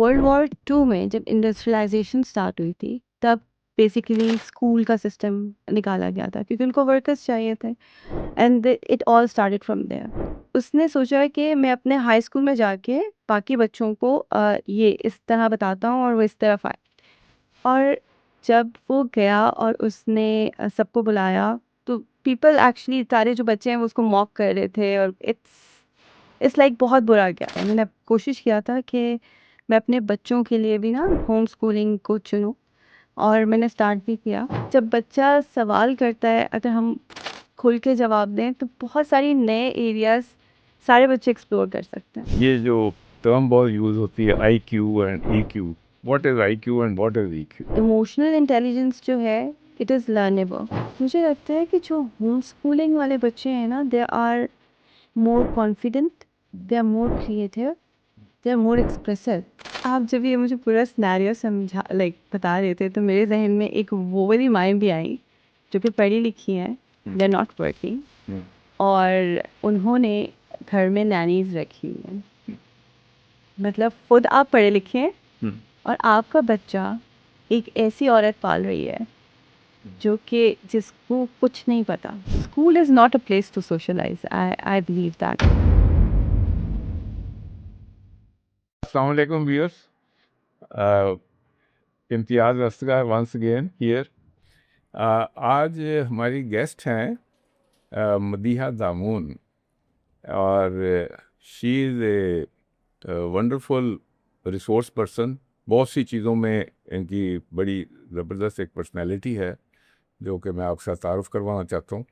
World war 2 में जब industrialisation start हुई थी, तब बेसिकली स्कूल का सिस्टम निकाला गया था क्योंकि उनको वर्कर्स चाहिए थे, and it all started from there. उसने सोचा कि मैं अपने हाई स्कूल में जाके बाकी बच्चों को ये इस तरह बताता हूँ और वो इस तरफ आए। और जब वो गया और उसने सबको बुलाया, तो पीपल एक्चुअली सारे जो बच्चे हैं वो उसको मॉक कर रहे थे, और इट्स लाइक बहुत बुरा गया। मैंने कोशिश किया था कि मैं अपने बच्चों के लिए भी ना होम स्कूलिंग को चुनूँ, और मैंने स्टार्ट भी किया। जब बच्चा सवाल करता है, अगर हम खुल के जवाब दें, तो बहुत सारी नए एरियाज सारे बच्चे एक्सप्लोर कर सकते हैं। ये जो टर्म बहुत यूज होती है IQ and EQ, what is IQ and what is EQ? Emotional intelligence जो है, इट इज़ लर्नेबल। मुझे लगता है कि जो होम स्कूलिंग वाले बच्चे हैं ना, they are more confident, they are more creative, they are more expressive. आप जब ये मुझे पूरा सिनेरियो समझा बता रहे थे, तो मेरे जहन में एक वो वाली माएँ भी आई जो कि पढ़ी लिखी हैं, दे आर नॉट वर्किंग, और उन्होंने घर में नैनीज रखी हुई हैं। मतलब खुद आप पढ़े लिखे हैं और आपका बच्चा एक ऐसी औरत पाल रही है जो कि जिसको कुछ नहीं पता। School is not a place to socialise, I believe that. अस्सलाम वालेकुम viewers, Imtiaz Asghar once again here. आज हमारी गेस्ट हैं मदीहा दामून, और she is a wonderful resource person. बहुत सी चीज़ों में इनकी बड़ी ज़बरदस्त एक पर्सनैलिटी है जो कि मैं आपके साथ तारुफ करवाना चाहता हूँ।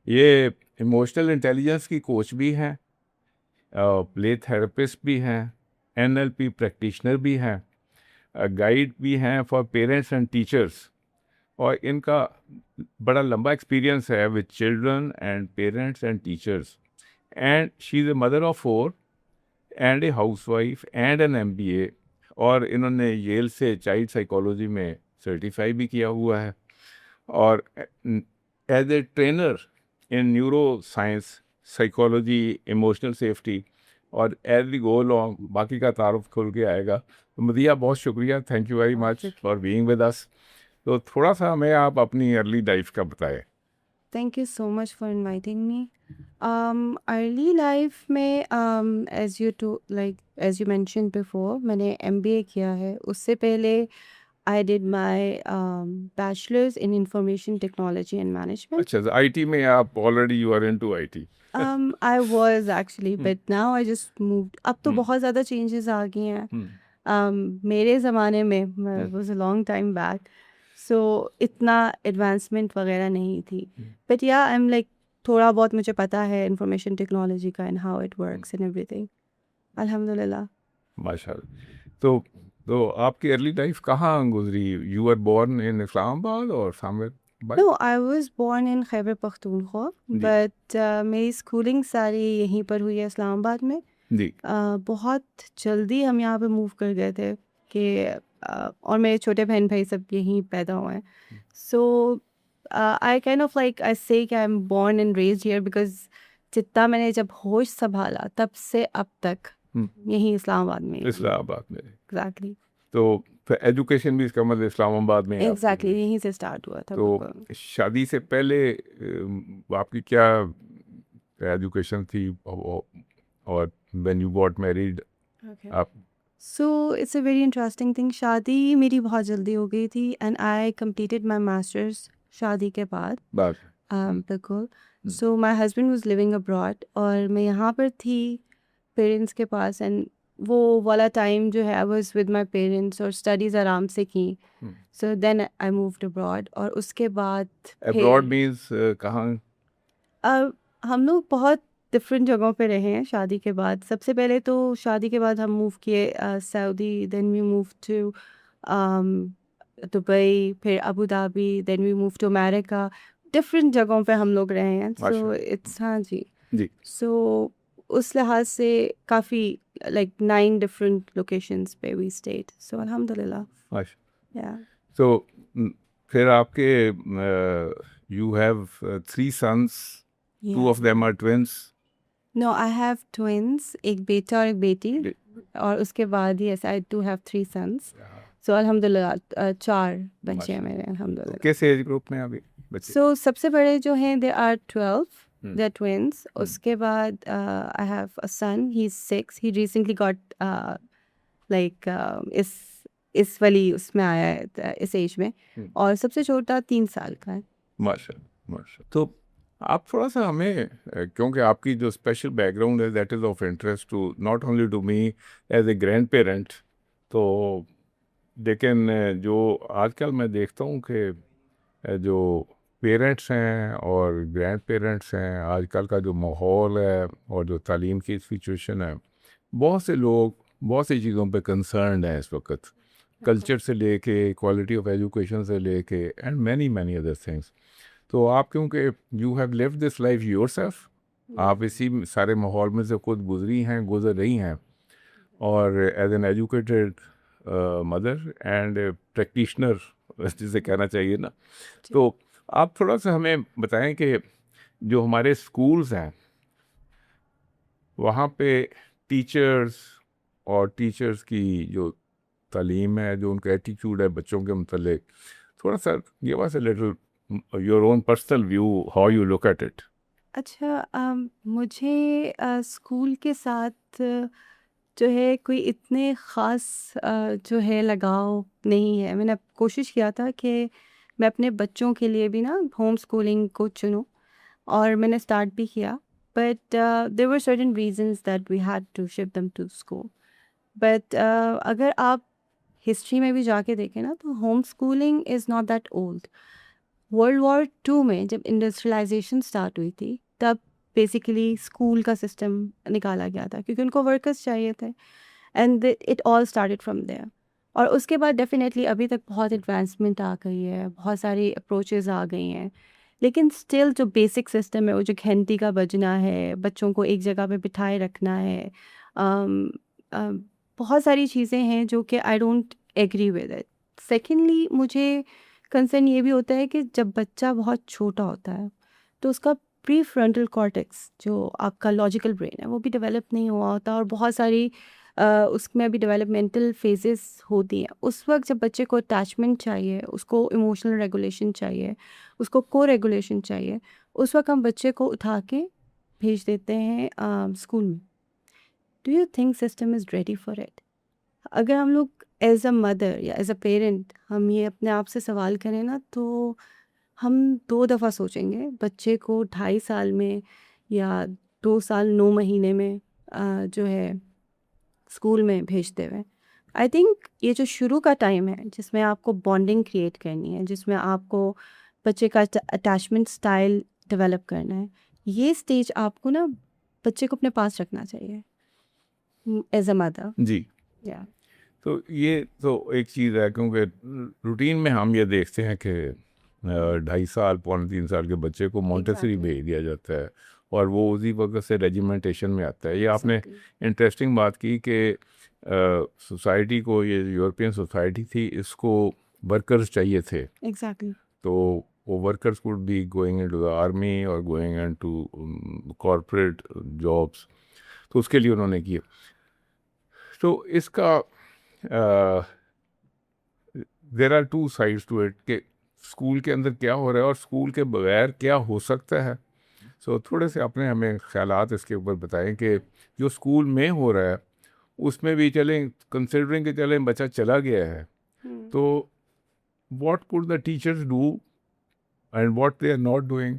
ये इमोशनल इंटेलिजेंस की कोच भी हैं, प्ले थेरेपिस्ट भी हैं, NLP प्रैक्टिशनर भी हैं, गाइड भी हैं फॉर पेरेंट्स एंड टीचर्स, और इनका बड़ा लंबा एक्सपीरियंस है with children and parents and teachers. And she is a mother of 4 and a housewife and an MBA, और इन्होंने येल से चाइल्ड साइकोलॉजी में सर्टिफाई भी किया हुआ है, और as a trainer in neuroscience, psychology, emotional safety, और एज वी गो लॉन्ग बाकी का तारुफ खुल के आएगा। तो मदिया, बहुत शुक्रिया, thank you very much for being with us. तो थोड़ा सा हमें आप अपनी अर्ली लाइफ का बताएं। Thank you so much for inviting me. Early life में, एज यू मेंशन बिफोर, मैंने MBA किया है। उससे पहले I did my bachelors in information technology and management. अच्छा, IT में आप already you are into IT? I was actually, but now I just moved. अब तो बहुत ज़्यादा चेंजेस आ गई हैं। मेरे ज़माने में, was a long time back, so इतना एडवांसमेंट वगैरह नहीं थी। बट या आई एम लाइक, थोड़ा बहुत मुझे पता है इंफॉर्मेशन टेक्नोलॉजी का and how it works and everything, अल्हम्दुलिल्लाह। माशाल्लाह। तो आपकी अर्ली लाइफ कहाँ गुजरी? You are born in Islamabad और somewhere? No, I was born in Khyber Pakhtunkhwa, जी। बट मेरी स्कूलिंग सारी यहीं पर हुई है, इस्लामाबाद में। जी। बहुत जल्दी हम यहाँ पे मूव कर गए थे कि और मेरे छोटे बहन भाई सब यहीं पैदा हुए हैं। So I kind of like I say कि I am born and raised here, because जितना मैंने जब होश संभाला तब से अब तक यहीं इस्लामाबाद में। इस्लामाबाद में। एग्जैक्टली तो फिर एजुकेशन भी इसका मतलब इस्लामाबाद में है आपकी? एग्जैक्टली यहीं से स्टार्ट हुआ था। तो शादी से पहले आपकी क्या एजुकेशन थी, और व्हेन यू गॉट मैरिड आप? So it's a very interesting thing. शादी मेरी बहुत जल्दी हो गई थी, and I completed my masters शादी के बाद। बात बिल्कुल। So my husband was living abroad, और मैं यहाँ पर थी पेरेंट्स के पास, एंड वो वाला टाइम जो है I was with my parents और स्टडीज़ आराम से की। So then I moved abroad, और उसके बाद अब्रॉड मीन्स कहाँ? हम लोग बहुत डिफरेंट जगहों पे रहे हैं शादी के बाद। सबसे पहले तो शादी के बाद हम मूव किए Saudi, then we move to Dubai, फिर Abu Dhabi, then we move to America. Different जगहों पे हम लोग रहे हैं। सो इट्स, हाँ जी जी। सो उस लिहाज से काफ़ी लाइक 9 डिफरेंट लोकेशंस पे वी स्टेड। सो अल्हम्दुलिल्लाह। या तो फिर आपके you have 3 sons, 2 of them are twins? No, I have twins, एक बेटा और एक बेटी। और उसके बाद ही ऐसा आई डू हैव 3 सन्स। सो अल्हम्दुलिल्लाह 4 बच्चे हैं माशाल्लाह। मेरे तो अल्हम्दुलिल्लाह। किस एज ग्रुप में अभी बच्चे? सो सबसे बड़े जो हैं they are 12, hmm, they are twins. Hmm, उसके बाद I have a son, he is 6, he recently got like इस वाली उसमें आया है इस एज में। हम्म। और सबसे छोटा 3 साल का है। माशाल्लाह माशाल्लाह। तो आप थोड़ा सा हमें क्योंकि आपकी जो स्पेशल बैकग्राउंड है that is of interest to not only to me as a grandparent, तो लेकिन जो आजकल मैं देखता हूँ कि जो पेरेंट्स हैं और ग्रैंड पेरेंट्स हैं, आजकल का जो माहौल है और जो तालीम की सिचुएशन है, बहुत से लोग बहुत सी चीज़ों पे कंसर्न हैं इस वक्त, कल्चर से लेके क्वालिटी ऑफ एजुकेशन से लेके and many many other things. तो आप क्योंकि you have lived this life yourself, आप इसी सारे माहौल में से खुद गुजर रही हैं, और as an educated mother and practitioner जिसे कहना चाहिए ना, तो आप थोड़ा सा हमें बताएं कि जो हमारे स्कूल्स हैं वहाँ पे टीचर्स और टीचर्स की जो तालीम है, जो उनका एटीट्यूड है बच्चों के मतलब, थोड़ा सा give us a little your own personal view, how you look at it. अच्छा, मुझे स्कूल के साथ जो है कोई इतने ख़ास जो है लगाव नहीं है। मैंने कोशिश किया था कि मैं अपने बच्चों के लिए भी ना होम स्कूलिंग को चुनूँ, और मैंने स्टार्ट भी किया। But there were certain reasons that we had to shift them to school. But अगर आप हिस्ट्री में भी जाके देखें ना, तो home schooling is not that old. World war two में जब इंडस्ट्रियलाइजेशन स्टार्ट हुई थी, तब बेसिकली स्कूल का सिस्टम निकाला गया था, क्योंकि उनको वर्कर्स चाहिए थे। And it all started from there. और उसके बाद डेफिनेटली अभी तक बहुत एडवांसमेंट आ गई है, बहुत सारी अप्रोचेज़ आ गई हैं, लेकिन स्टिल जो बेसिक सिस्टम है, वो जो घंटी का बजना है, बच्चों को एक जगह पे बिठाए रखना है, अम, अम, बहुत सारी चीज़ें हैं जो कि I don't agree with it. Secondly, मुझे कंसर्न ये भी होता है कि जब बच्चा बहुत छोटा होता है, तो उसका प्री फ्रंटल कॉर्टेक्स, जो आपका लॉजिकल ब्रेन है, वो भी डेवलप नहीं हुआ होता, और बहुत सारी उसमें भी डेवलपमेंटल फेजेस होती हैं। उस वक्त जब बच्चे को अटैचमेंट चाहिए, उसको इमोशनल रेगुलेशन चाहिए, उसको को रेगुलेशन चाहिए, उस वक्त हम बच्चे को उठा के भेज देते हैं स्कूल में। Do you think system is ready for it? अगर हम लोग एज अ मदर या एज अ पेरेंट हम ये अपने आप से सवाल करें ना, तो हम 2 दफ़ा सोचेंगे बच्चे को 2.5 साल में या 2 साल 9 महीने में जो है स्कूल में भेजते हुए। आई थिंक ये जो शुरू का टाइम है, जिसमें आपको बॉन्डिंग क्रिएट करनी है, जिसमें आपको बच्चे का अटैचमेंट स्टाइल डेवलप करना है, ये स्टेज आपको ना बच्चे को अपने पास रखना चाहिए एज अ मदर। जी। या तो ये तो एक चीज़ है, क्योंकि रूटीन में हम ये देखते हैं कि 2.5 साल 3 साल के बच्चे को मोंटेसरी एग्जैक्टली भेज दिया जाता है, और वो उसी वक्त से रेजिमेंटेशन में आता है। ये आपने एग्जैक्टली इंटरेस्टिंग बात की कि सोसाइटी को, ये यूरोपियन सोसाइटी थी, इसको वर्कर्स चाहिए थे, एग्जैक्टली तो वो workers could be going into the army और गोइंग इनटू कॉरपोरेट जॉब्स, तो उसके लिए उन्होंने किया। तो इसका there are two sides to it, कि स्कूल के अंदर क्या हो रहा है और स्कूल के बगैर क्या हो सकता है। सो थोड़े से अपने हमें ख्यालात इसके ऊपर बताएं कि जो स्कूल में हो रहा है उसमें भी चलें, कंसिडरिंग कि चलें बच्चा चला गया है, तो what could the teachers do and what they are not doing,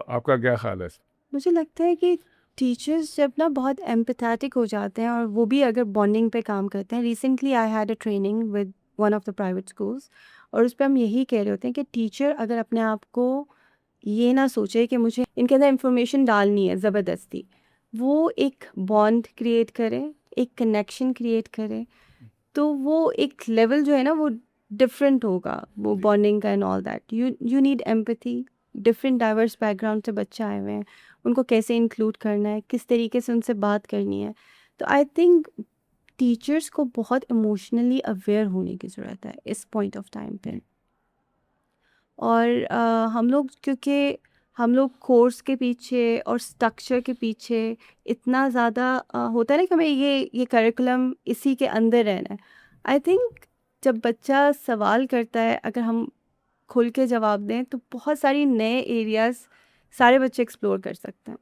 आपका क्या ख्याल है? मुझे लगता है कि टीचर्स जब ना बहुत एम्पैथेटिक हो जाते हैं, और वो भी अगर बॉन्डिंग पे काम करते हैं। Recently I had a training with one of the private schools, और उस पे हम यही कह रहे होते हैं कि टीचर अगर अपने आप को ये ना सोचे कि मुझे इनके अंदर इंफॉर्मेशन डालनी है ज़बरदस्ती, वो एक बॉन्ड क्रिएट करे, एक कनेक्शन क्रिएट करे, तो वो एक लेवल जो है ना, वो डिफरेंट होगा, वो जी। बॉन्डिंग का and all that. You need empathy. Different diverse background से बच्चे आए हुए हैं, उनको कैसे इंक्लूड करना है, किस तरीके से उनसे बात करनी है। तो आई थिंक टीचर्स को बहुत इमोशनली अवेयर होने की ज़रूरत है इस पॉइंट ऑफ टाइम पे। जी। और हम लोग क्योंकि हम लोग कोर्स के पीछे और स्ट्रक्चर के पीछे इतना ज़्यादा होता है ना कि हमें ये करिकुलम इसी के अंदर रहना है। आई थिंक जब बच्चा सवाल करता है, अगर हम खुल के जवाब दें तो बहुत सारी नए एरियाज़ सारे बच्चे एक्सप्लोर कर सकते हैं,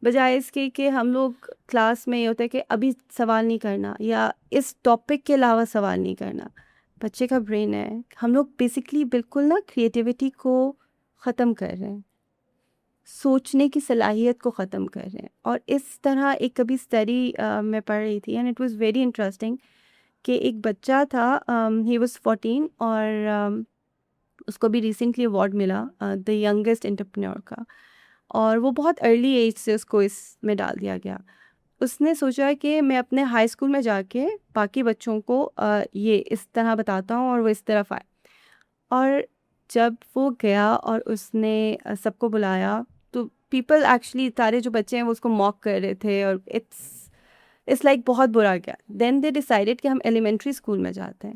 बजाय इसके कि हम लोग क्लास में ये होता है कि अभी सवाल नहीं करना या इस टॉपिक के अलावा सवाल नहीं करना। बच्चे का ब्रेन है, हम लोग बेसिकली बिल्कुल ना क्रिएटिविटी को ख़त्म कर रहे हैं, सोचने की सलाहियत को ख़त्म कर रहे हैं। और इस तरह एक कभी स्टडी मैं पढ़ रही थी and it was very interesting कि एक बच्चा था, ही वाज 14 और उसको भी रिसेंटली अवार्ड मिला द यंगेस्ट एंटरप्रेन्योर का, और वो बहुत अर्ली एज से उसको इसमें डाल दिया गया। उसने सोचा कि मैं अपने हाई स्कूल में जाके बाकी बच्चों को ये इस तरह बताता हूँ और वो इस तरफ आए। और जब वो गया और उसने सबको बुलाया तो पीपल एक्चुअली, सारे जो बच्चे हैं वो उसको मॉक कर रहे थे और इट्स लाइक बहुत बुरा गया। देन दे डिसाइडेड कि हम एलिमेंट्री स्कूल में जाते हैं,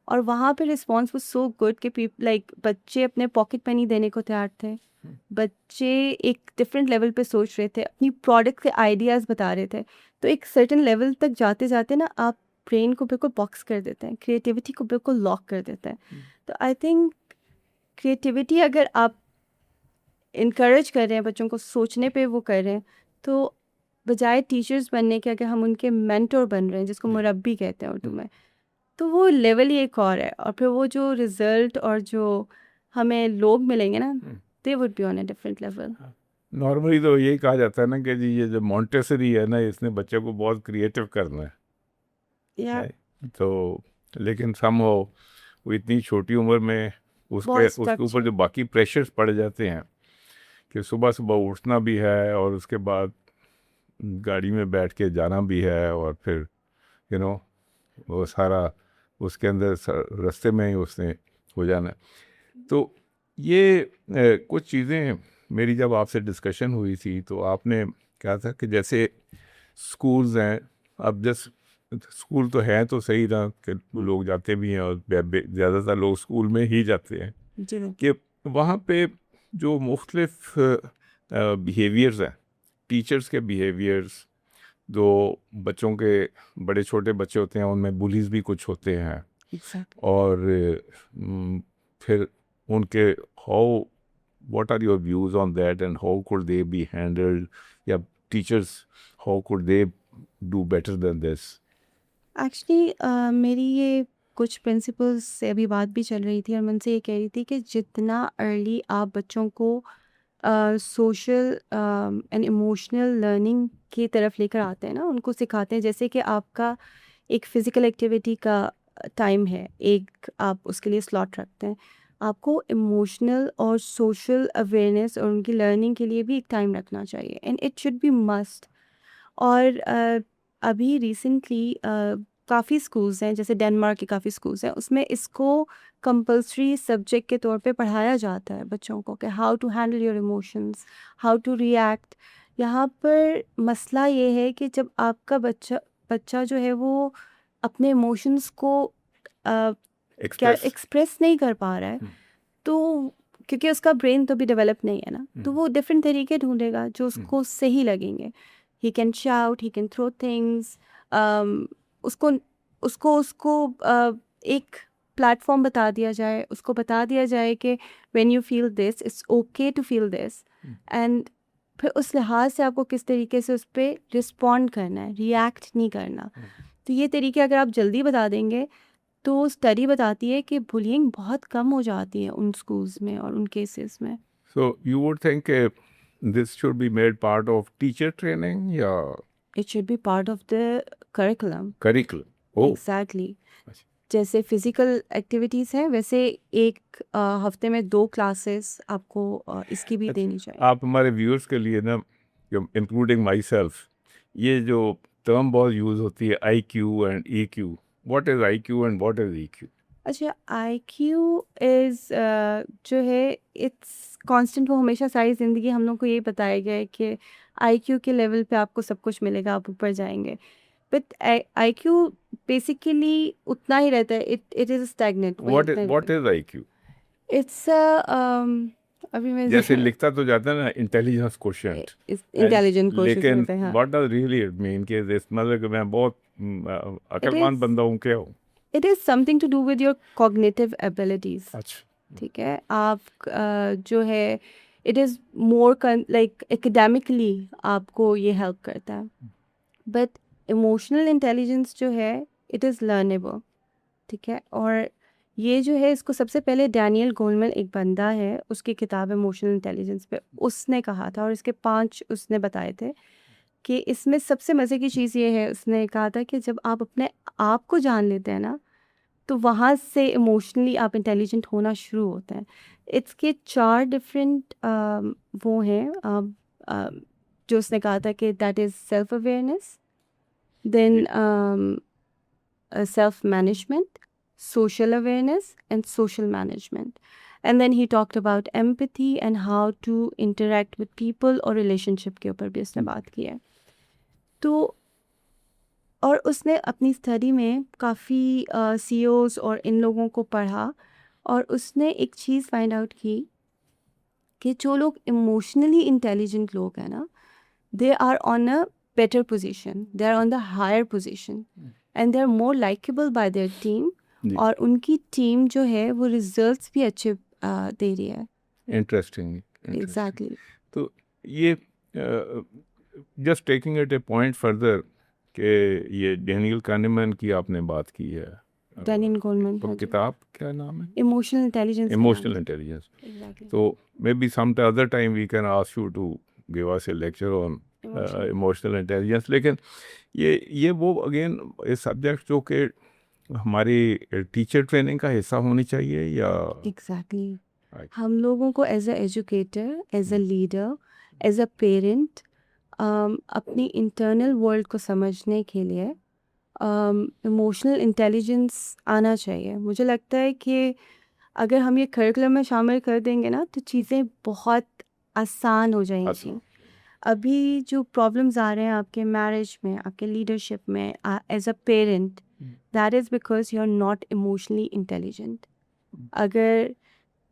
और वहाँ पे रिस्पॉन्स वाज सो गुड कि लाइक बच्चे अपने पॉकेट मनी देने को तैयार थे, बच्चे एक डिफरेंट लेवल पे सोच रहे थे, अपनी प्रोडक्ट के आइडियाज़ बता रहे थे। तो एक सर्टेन लेवल तक जाते जाते ना आप ब्रेन को बिल्कुल बॉक्स कर देते हैं, क्रिएटिविटी को बिल्कुल लॉक कर देते हैं। तो आई थिंक क्रिएटिविटी अगर आप इनकरेज कर रहे हैं, बच्चों को सोचने पे वो कर रहे हैं, तो बजाय टीचर्स बनने के अगर हम उनके मेंटर बन रहे हैं, जिसको मुरब्बी कहते हैं उर्दू में, तो वो लेवल ही एक और है। और फिर वो जो रिजल्ट और जो हमें लोग मिलेंगे ना, they would be on a different level. Normally तो यही कहा जाता है ना कि जी ये जो मॉन्टेसरी है ना, इसने बच्चे को बहुत क्रिएटिव करना या है। तो लेकिन समहाउ वो इतनी छोटी उम्र में उसके बहुत उसके ऊपर स्ट्रक्चर। जो बाकी प्रेशर्स पड़ जाते हैं कि सुबह सुबह उठना भी है और उसके बाद गाड़ी में बैठ के जाना भी है, और फिर यू नो वो सारा उसके अंदर रास्ते में ही उसने हो जाना है। तो ये कुछ चीज़ें मेरी जब आपसे डिस्कशन हुई थी तो आपने कहा था कि जैसे स्कूल्स हैं, अब जस्ट स्कूल तो है तो सही ना कि लोग जाते भी हैं और ज़्यादातर लोग स्कूल में ही जाते हैं, जी कि वहाँ पे जो मुख्तलिफ बिहेवियर्स हैं, टीचर्स के बिहेवियर्स, जो बच्चों के बड़े छोटे बच्चे होते हैं उनमें बुलीज भी कुछ होते हैं, एग्जैक्टली। और फिर उनके how what are your views on that and how could they be handled, या teachers how could they do better than this? Actually मेरी ये कुछ प्रिंसिपल्स से अभी बात भी चल रही थी और मैं उनसे ये कह रही थी कि जितना अर्ली आप बच्चों को सोशल एंड इमोशनल लर्निंग की तरफ लेकर आते हैं ना, उनको सिखाते हैं, जैसे कि आपका एक फ़िज़िकल एक्टिविटी का टाइम है, एक आप उसके लिए स्लॉट रखते हैं, आपको इमोशनल और सोशल अवेयरनेस और उनकी लर्निंग के लिए भी एक टाइम रखना चाहिए, and it should be must. और अभी रिसेंटली काफ़ी स्कूल्स हैं, जैसे डेनमार्क के काफ़ी स्कूल्स हैं, उसमें इसको कंपल्सरी सब्जेक्ट के तौर पे पढ़ाया जाता है बच्चों को कि how to handle your emotions, how to react. यहाँ पर मसला ये है कि जब आपका बच्चा बच्चा जो है वो अपने इमोशंस को क्या Express. एक्सप्रेस नहीं कर पा रहा है, तो क्योंकि उसका ब्रेन तो भी डेवलप नहीं है ना, तो वो डिफरेंट तरीके ढूंढेगा जो उसको सही लगेंगे। He can shout, he can throw things, उसको उसको उसको एक प्लेटफॉर्म बता दिया जाए, उसको बता दिया जाए कि when you feel this it's okay to feel this, and फिर उस लिहाज से आपको किस तरीके से उस पर रिस्पॉन्ड करना है, रिएक्ट नहीं करना। तो ये तरीके अगर आप जल्दी बता देंगे, तो स्टडी बताती है कि बुलिंग बहुत कम हो जाती है उन स्कूल्स में और उन केसेस में। So you would think this should be made part of teacher training या it should be part of the curriculum. curriculum? Oh, exactly. जैसे फिजिकल एक्टिविटीज़ हैं, वैसे एक हफ्ते में 2 क्लासेस आपको इसकी भी देनी चाहिए। आप हमारे व्यूअर्स के लिए ना, इंक्लूडिंग माई सेल्फ, ये जो टर्म बहुत यूज़ होती है I Q and E Q, what is I Q and what is E Q? अच्छा, आईक्यू इज़ जो है इट्स कांस्टेंट, वो हमेशा सारी ज़िंदगी हम लोग को ये बताया गया है कि आईक्यू के लेवल पे आपको सब कुछ मिलेगा, आप ऊपर जाएंगे। बट आईक्यू बेसिकली उतना ही रहता है, इट इज़ स्टैग्नेंट, वही उतना ही What रहता is IQ? है। इट्स अभी मैं जैसे लिखता तो जाता है ना इंटेलिजेंस क्वोशिएंट, इंटेलिजेंट कोशिश लेकिन में हाँ। What does really it mean कि इस मतलब कि मैं बहुत इट अक्लमंद इज बंदा हूँ क्या हूँ? It is something to do with your cognitive abilities. अच्छा। ठीक है, आप जो है it is more like academically आपको ये हेल्प करता है, बट इमोशनल इंटेलिजेंस जो है इट इज़ लर्नेबल। ठीक है, और ये जो है इसको सबसे पहले डैनियल गोलमैन एक बंदा है, उसकी किताब इमोशनल इंटेलिजेंस पे उसने कहा था, और इसके 5 उसने बताए थे कि इसमें सबसे मज़े की चीज़ ये है, उसने कहा था कि जब आप अपने आप को जान लेते हैं ना, तो वहाँ से इमोशनली आप इंटेलिजेंट होना शुरू होते हैं। इसके 4 डिफरेंट वो हैं अ, जो उसने कहा था कि that is self awareness, then self management, social awareness, and social management. And then he talked about empathy and how to interact with people और relationship के ऊपर भी उसने बात की है। तो और उसने अपनी स्टडी में काफ़ी सीईओज और इन लोगों को पढ़ा, और उसने एक चीज़ फाइंड आउट की कि जो लोग इमोशनली इंटेलिजेंट लोग हैं ना, they are on a better position, they are on the higher position, and they are more likeable by their team, जी, और उनकी टीम जो है वो रिजल्ट्स भी अच्छे दे रही है। Interesting interesting. एग्जैक्टली। तो ये just taking it A point further कि ये डेनियल kahneman की आपने बात की है, डैनियल गोलमैन, तो हाँ जी, किताब क्या नाम है? इमोशनल इंटेलिजेंस के नाम इमोशनल से। Intelligence. Exactly, So maybe some other time we can ask you to give us a lecture on emotional, emotional intelligence. लेकिन ये वो अगेन ये सब्जेक्ट जो कि हमारी टीचर ट्रेनिंग का हिस्सा होनी चाहिए या एग्जैक्टली। Right. हम लोगों को as a educator, as a leader, as a parent अपनी इंटरनल वर्ल्ड को समझने के लिए इमोशनल इंटेलिजेंस आना चाहिए। मुझे लगता है कि अगर हम ये करिकुलम में शामिल कर देंगे ना, तो चीज़ें बहुत आसान हो जाएंगी। आसान। अभी जो प्रॉब्लम्स आ रहे हैं आपके मैरिज में, आपके लीडरशिप में, as a parent, that is because you are not emotionally intelligent. अगर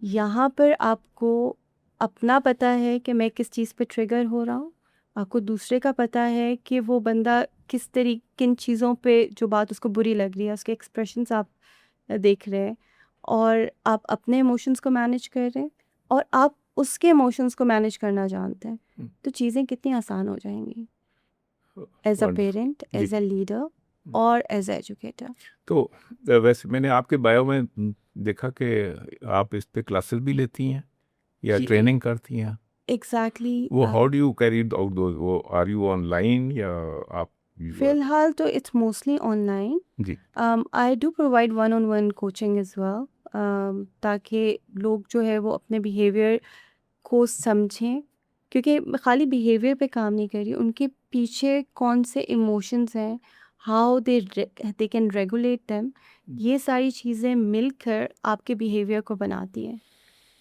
यहाँ पर आपको अपना पता है कि मैं किस चीज़ पे ट्रिगर हो रहा हूँ, आपको दूसरे का पता है कि वो बंदा किन चीज़ों पे जो बात उसको बुरी लग रही है, उसके एक्सप्रेशंस आप देख रहे हैं, और आप अपने इमोशंस को मैनेज कर रहे हैं, और आप उसके इमोशंस को मैनेज करना जानते हैं, तो चीज़ें कितनी आसान हो जाएंगी एज अ Wonderful. पेरेंट, जी। एज अ लीडर, और एज अ एजुकेटर। तो वैसे मैंने आपके बायो में देखा कि आप इस पे क्लासेस भी लेती हैं या ट्रेनिंग करती हैं। एग्जैक्टली। वो how do you carry out those, वो आर यू ऑनलाइन या आप फिलहाल तो इट्स मोस्टली ऑनलाइन। जी I do provide one on one coaching as well, ताकि लोग जो है वो अपने बिहेवियर को समझें, क्योंकि मैं खाली बिहेवियर पे काम नहीं कर रही, उनके पीछे कौन से इमोशंस हैं, how they can regulate them, ये सारी चीज़ें मिलकर आपके बिहेवियर को बनाती हैं।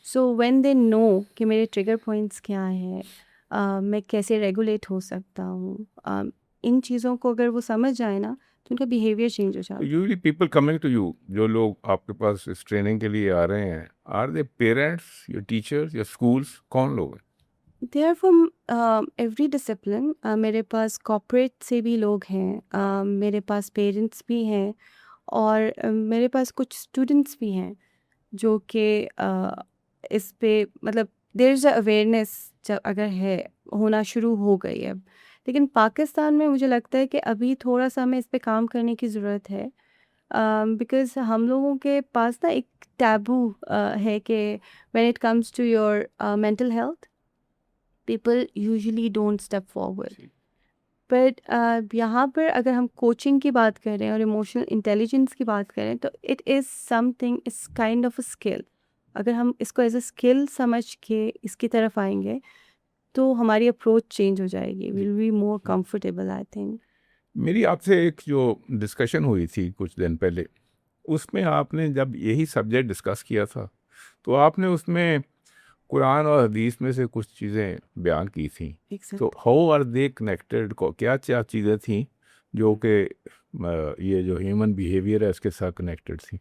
सो व्हेन दे नो कि मेरे ट्रिगर पॉइंट्स क्या हैं, मैं कैसे रेगुलेट हो सकता हूँ, इन चीज़ों को अगर वो समझ जाए ना, तो उनका बिहेवियर चेंज हो जाता है। Usually people coming to you, जो लोग आपके पास इस ट्रेनिंग के लिए आ रहे हैं, आर दे पेरेंट्स या टीचर्स या स्कूल्स, कौन लोग हैं? They are from every discipline. मेरे पास कॉर्पोरेट से भी लोग हैं, मेरे पास पेरेंट्स भी हैं, और मेरे पास कुछ स्टूडेंट्स भी हैं जो कि इस पे मतलब देयर इज़ अ अवेयरनेस जब अगर है होना शुरू हो गई है। लेकिन पाकिस्तान में मुझे लगता है कि अभी थोड़ा सा हमें इस पे काम करने की ज़रूरत है, बिकॉज हम लोगों के पास ना एक टैबू है कि when it comes to your mental health, people usually don't step forward. But यहाँ पर अगर हम कोचिंग की बात करें और इमोशनल इंटेलिजेंस की बात करें, तो it is something, it's kind of a skill. अगर हम इसको एज अ स्किल समझ के इसकी तरफ आएंगे, तो हमारी अप्रोच चेंज हो जाएगी, will be more comfortable I think. मेरी आपसे एक जो डिस्कशन हुई थी कुछ दिन पहले, उसमें आपने जब यही सब्जेक्ट डिस्कस किया था, तो आपने उसमें कुरान और हदीस में से कुछ चीज़ें बयान की थी। तो हाउ आर दे कनेक्टेड, को क्या क्या चीज़ें थी जो कि ये जो ह्यूमन बिहेवियर है इसके साथ कनेक्टेड थी?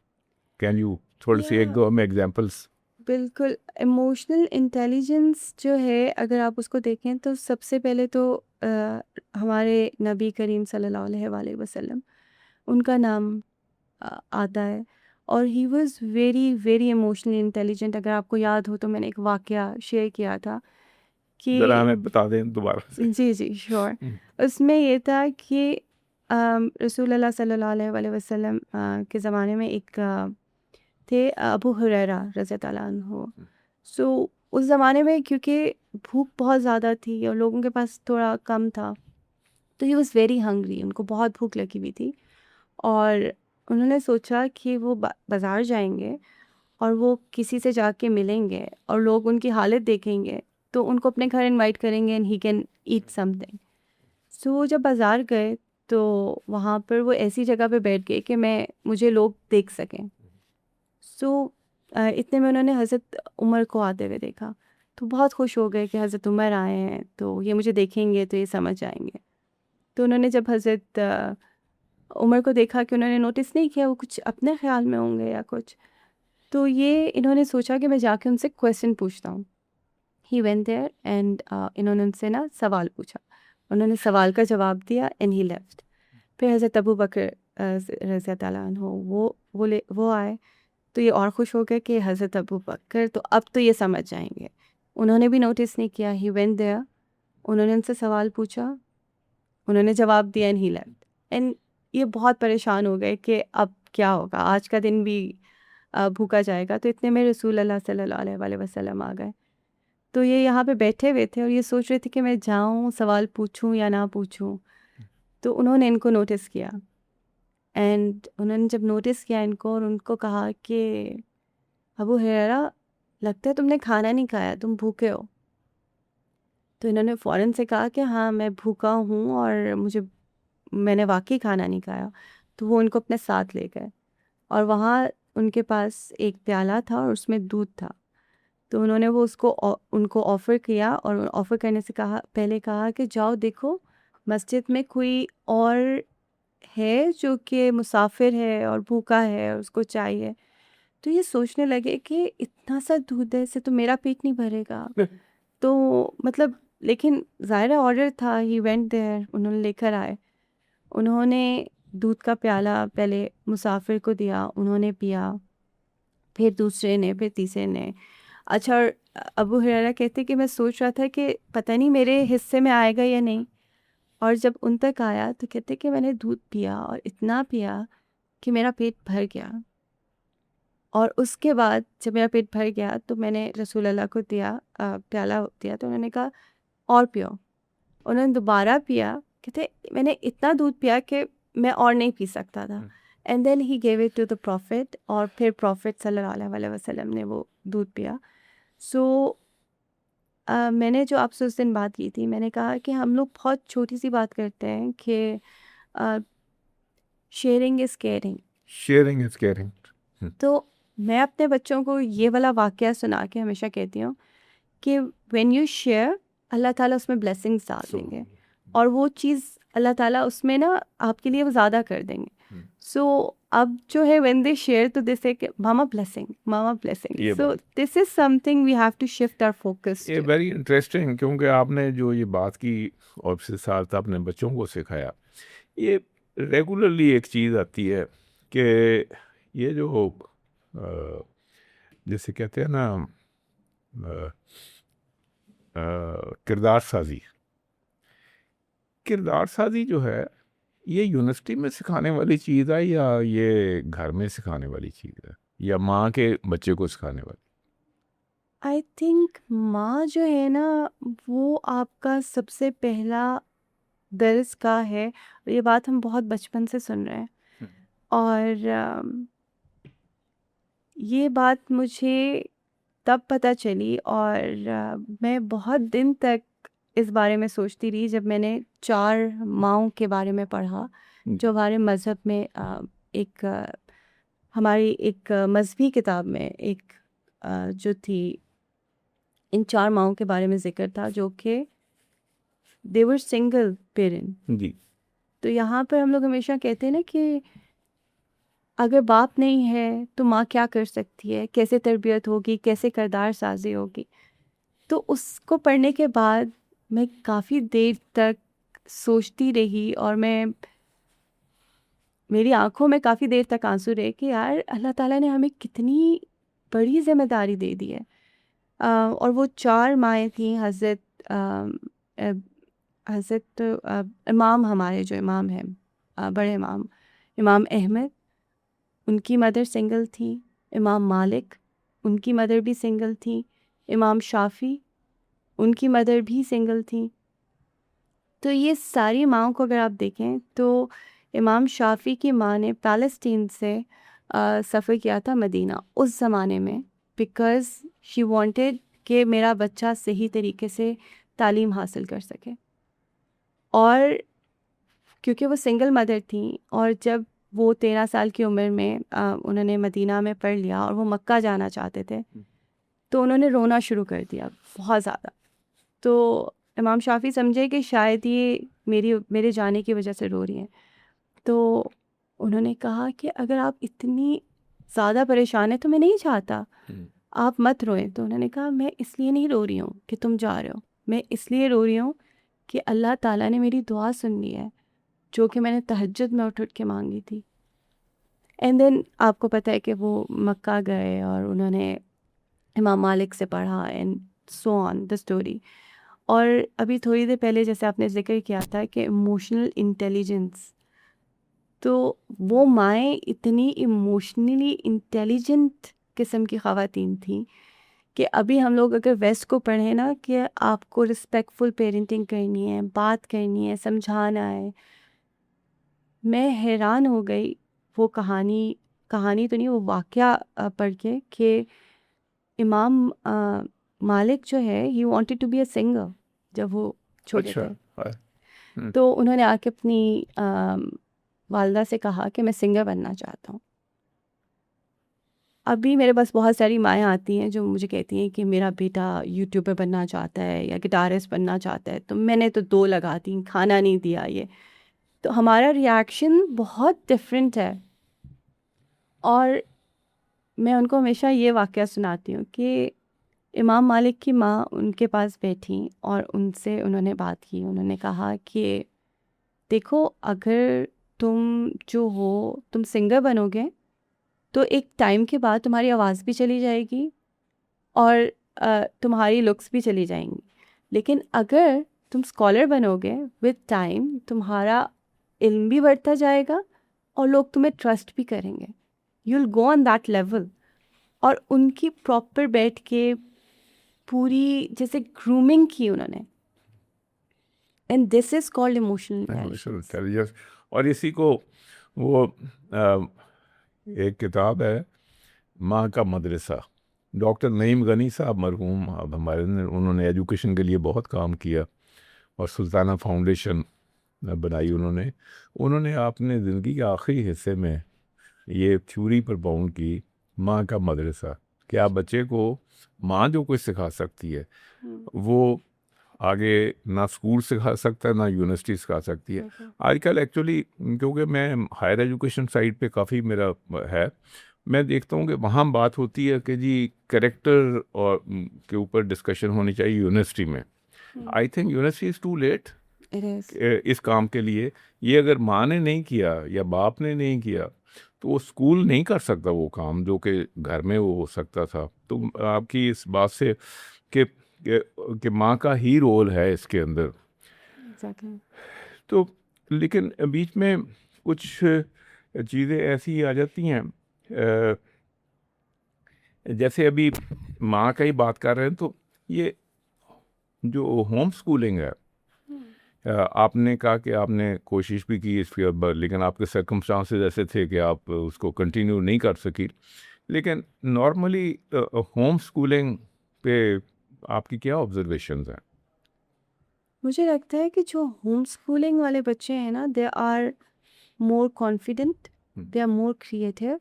कैन यू थोड़ी सी एक दो हमें एग्जांपल्स? बिल्कुल, इमोशनल इंटेलिजेंस जो है अगर आप उसको देखें तो सबसे पहले तो हमारे नबी करीम सल्लल्लाहु अलैहि वसल्लम उनका नाम आता है और he was very, very emotionally intelligent. अगर आपको याद हो तो मैंने एक वाक़या शेयर किया था ज़रा कि हमें बता दें दोबारा से। जी, श्योर। हुँ, उसमें ये था कि रसूलुल्लाह सल्लल्लाहु अलैहि वसल्लम के ज़माने में एक थे अबू हुरैरा रज़ी अल्लाह अन्हु। सो उस ज़माने में क्योंकि भूख बहुत ज़्यादा थी और लोगों के पास थोड़ा कम था, तो ही वाज़ वेरी हंग्री, उनको बहुत भूख लगी हुई थी और उन्होंने सोचा कि वो बाज़ार जाएँगे और वो किसी से जाके मिलेंगे और लोग उनकी हालत देखेंगे, तो उनको अपने घर इनवाइट करेंगे and he can eat something. So वो जब बाज़ार गए, तो वहाँ पर वो ऐसी जगह पे बैठ गए कि मुझे लोग देख सकें। सो इतने में उन्होंने हज़रत उमर को आते हुए देखा, तो बहुत खुश हो गए कि हज़रत उमर आए हैं, तो ये मुझे देखेंगे तो ये समझ जाएँगे। तो उन्होंने जब हज़रत उमर को देखा कि उन्होंने नोटिस नहीं किया, वो कुछ अपने ख़्याल में होंगे या कुछ, तो ये इन्होंने सोचा कि मैं जाके उनसे क्वेश्चन पूछता हूँ। ही वेंट देयर एंड इन्होंने उनसे ना सवाल पूछा। उन्होंने सवाल का जवाब दिया एंड ही लेफ्ट। फिर हज़रत अबू बकर रज़ी अल्लाह अन्हु वो आए, तो ये और खुश हो गए कि हज़रत अबू बकर तो अब तो ये समझ जाएँगे। उन्होंने भी नोटिस नहीं किया, ही वेंट देयर, उन्होंने उनसे सवाल पूछा, उन्होंने जवाब दिया एंड ही लेफ्ट। एंड ये बहुत परेशान हो गए कि अब क्या होगा? आज का दिन भी भूखा जाएगा। तो इतने में रसूल अल्लाह सल्लल्लाहु अलैहि वसल्लम आ गए। तो ये यहाँ पे बैठे हुए थे और ये सोच रहे थे कि मैं जाऊँ, सवाल पूछूँ या ना पूछूँ? तो उन्होंने इनको नोटिस किया एंड उन्होंने जब नोटिस किया इनको और उनको कहा कि अबू हुरैरा, लगता है तुमने खाना नहीं खाया, तुम भूखे हो। तो इन्होंने फ़ौरन से कहा कि हाँ, मैं भूखा हूँ और मैंने वाक़ई खाना नहीं खाया। तो वो उनको अपने साथ ले गए और वहाँ उनके पास एक प्याला था और उसमें दूध था। तो उन्होंने वो उनको ऑफ़र किया और ऑफ़र करने से पहले कहा कि जाओ देखो, मस्जिद में कोई और है जो कि मुसाफ़िर है और भूखा है और उसको चाहिए। तो ये सोचने लगे कि इतना सा दूध है, इससे तो मेरा पेट नहीं भरेगा। तो मतलब लेकिन ज़ाहिर ऑर्डर था, ही वेंट देयर, उन्होंने लेकर आए। उन्होंने दूध का प्याला पहले मुसाफ़िर को दिया, उन्होंने पिया, फिर दूसरे ने, फिर तीसरे ने। अच्छा और अबू हुरैरा कहते कि मैं सोच रहा था कि पता नहीं मेरे हिस्से में आएगा या नहीं, और जब उन तक आया तो कहते कि मैंने दूध पिया और इतना पिया कि मेरा पेट भर गया। और उसके बाद जब मेरा पेट भर गया तो मैंने रसूल अल्लाह को दिया, प्याला दिया, तो उन्होंने कहा और पियो। उन्होंने दोबारा पिया, कहते मैंने इतना दूध पिया कि मैं और नहीं पी सकता था। And then he gave it to the prophet और फिर प्रॉफिट सल्लल्लाहु अलैहि वसल्लम ने वो दूध पिया। सो मैंने जो आपसे उस दिन बात की थी, मैंने कहा कि हम लोग बहुत छोटी सी बात करते हैं कि sharing is caring. Sharing is caring. हुँ, तो मैं अपने बच्चों को ये वाला वाक़या सुना के हमेशा कहती हूँ कि व्हेन यू शेयर, अल्लाह ताला उसमें ब्लेसिंग्स डाल सो देंगे और वो चीज़ अल्लाह ताला उसमें ना आपके लिए वो ज़्यादा कर देंगे। हुँ, सो अब जो है व्हेन दे शेयर तो दे से कि मामा ब्लेसिंग, ये सो बात this is something we have to shift our focus ये टू। वेरी इंटरेस्टिंग, क्योंकि आपने जो ये बात की और उसके साथ अपने बच्चों को सिखाया, ये रेगुलरली एक चीज़ आती है कि ये जो अ, जैसे कहते हैं ना अ किरदार साज़ी, किरदार साज़ी जो है, ये यूनिवर्सिटी में सिखाने वाली चीज़ है या ये घर में सिखाने वाली चीज़ है? या माँ के बच्चे को सिखाने वाली? आई थिंक माँ जो है ना, वो आपका सबसे पहला दर्स का है। ये बात हम बहुत बचपन से सुन रहे हैं हुँ, और ये बात मुझे तब पता चली और मैं बहुत दिन तक इस बारे में सोचती रही जब मैंने 4 माँओं के बारे में पढ़ा, जी, जो हमारे मज़हब में एक हमारी एक मज़हबी किताब में एक जो थी, इन 4 माँओं के बारे में ज़िक्र था जो कि दे वर सिंगल पेरेंट। जी, तो यहाँ पर हम लोग हमेशा कहते हैं ना कि अगर बाप नहीं है तो माँ क्या कर सकती है, कैसे तरबियत होगी, कैसे किरदार साजी होगी। तो उसको पढ़ने के बाद मैं काफ़ी देर तक सोचती रही और मेरी आंखों में काफ़ी देर तक आंसू रहे कि यार अल्लाह ताला ने हमें कितनी बड़ी जिम्मेदारी दे दी है। और वो 4 माएँ थीं, हज़रत इमाम, हमारे जो इमाम हैं, बड़े इमाम, इमाम अहमद, उनकी मदर सिंगल थी। इमाम मालिक, उनकी मदर भी सिंगल थी। इमाम शाफ़ी, उनकी मदर भी सिंगल थी। तो ये सारी माँओं को अगर आप देखें तो इमाम शाफ़ी की माँ ने फ़लस्तीन से सफ़र किया था मदीना उस ज़माने में, बिकॉज़ शी वांटेड कि मेरा बच्चा सही तरीके से तालीम हासिल कर सके। और क्योंकि वो सिंगल मदर थी और जब वो 13 साल की उम्र में उन्होंने मदीना में पढ़ लिया और वो मक्का जाना चाहते थे, तो उन्होंने रोना शुरू कर दिया बहुत ज़्यादा। तो इमाम शाफ़ी समझे कि शायद ये मेरे जाने की वजह से रो रही हैं। तो उन्होंने कहा कि अगर आप इतनी ज़्यादा परेशान हैं तो मैं नहीं चाहता, आप मत रोएं। तो उन्होंने कहा मैं इसलिए नहीं रो रही हूँ कि तुम जा रहे हो, मैं इसलिए रो रही हूँ कि अल्लाह ताला ने मेरी दुआ सुन ली है, जो कि मैंने तहज्जुद में उठ के मांगी थी। एंड देन आपको पता है कि वो मक्का गए और उन्होंने इमाम मालिक से पढ़ा and so on the story. और अभी थोड़ी देर पहले जैसे आपने ज़िक्र किया था कि इमोशनल इंटेलिजेंस, तो वो माएँ इतनी इमोशनली इंटेलिजेंट किस्म की ख़वातीन थीं कि अभी हम लोग अगर वेस्ट को पढ़ें ना कि आपको रिस्पेक्टफुल पेरेंटिंग करनी है, बात करनी है, समझाना है। मैं हैरान हो गई वो कहानी तो नहीं, वो वाक़या पढ़ के कि इमाम मालिक जो है he wanted to be a singer जब वो छोटे अच्छा। थे। हाँ। हम्म। तो उन्होंने आके अपनी वालदा से कहा कि मैं सिंगर बनना चाहता हूँ। अभी मेरे पास बहुत सारी माएँ आती हैं जो मुझे कहती हैं कि मेरा बेटा यूट्यूबर बनना चाहता है या गिटारिस्ट बनना चाहता है, तो मैंने तो 2 लगा दी, खाना नहीं दिया ये। तो हमारा रिएक्शन बहुत डिफरेंट है। और मैं उनको हमेशा ये वाक़या सुनाती हूँ कि इमाम मालिक की माँ उनके पास बैठी और उनसे उन्होंने बात की। उन्होंने कहा कि देखो, अगर तुम जो हो तुम सिंगर बनोगे तो एक टाइम के बाद तुम्हारी आवाज़ भी चली जाएगी और तुम्हारी लुक्स भी चली जाएंगी। लेकिन अगर तुम स्कॉलर बनोगे, विद टाइम तुम्हारा इल्म भी बढ़ता जाएगा और लोग तुम्हें ट्रस्ट भी करेंगे। You will go on that level. और उनकी प्रॉपर बैठ के पूरी जैसे ग्रूमिंग की उन्होंने। And this is called emotional emotional intelligence. Intelligence. और इसी को वो एक किताब है माँ का मदरसा, डॉक्टर नईम गनी साहब मरहूम, अब हमारे उन्होंने एजुकेशन के लिए बहुत काम किया और सुल्ताना फाउंडेशन बनाई उन्होंने। उन्होंने अपने ज़िंदगी के आखिरी हिस्से में ये थ्योरी पर बाउंड की, माँ का मदरसा, कि आप बच्चे को माँ जो कुछ सिखा सकती है वो आगे ना स्कूल सिखा सकता है ना यूनिवर्सिटी सिखा सकती है। आजकल एक्चुअली क्योंकि मैं हायर एजुकेशन साइड पे काफ़ी मेरा है, मैं देखता हूँ कि वहाँ बात होती है कि जी करेक्टर और के ऊपर डिस्कशन होनी चाहिए यूनिवर्सिटी में। I think university is too late it is. इस काम के लिए। ये अगर माँ ने नहीं किया या बाप ने नहीं किया तो वो स्कूल नहीं कर सकता वो काम जो कि घर में वो हो सकता था। तो आपकी इस बात से कि माँ का ही रोल है इसके अंदर। एग्जैक्टली। तो लेकिन बीच में कुछ चीज़ें ऐसी आ जाती हैं, जैसे अभी माँ का ही बात कर रहे हैं, तो ये जो होम स्कूलिंग है, आपने कहा कि आपने कोशिश भी की इसके ऊपर, लेकिन आपके सर्कमस्टांसेस ऐसे थे कि आप उसको कंटिन्यू नहीं कर सकी। लेकिन नॉर्मली होम स्कूलिंग पे आपकी क्या ऑब्जर्वेशंस हैं? मुझे लगता है कि जो होम स्कूलिंग वाले बच्चे हैं ना, they are more confident, they are more creative,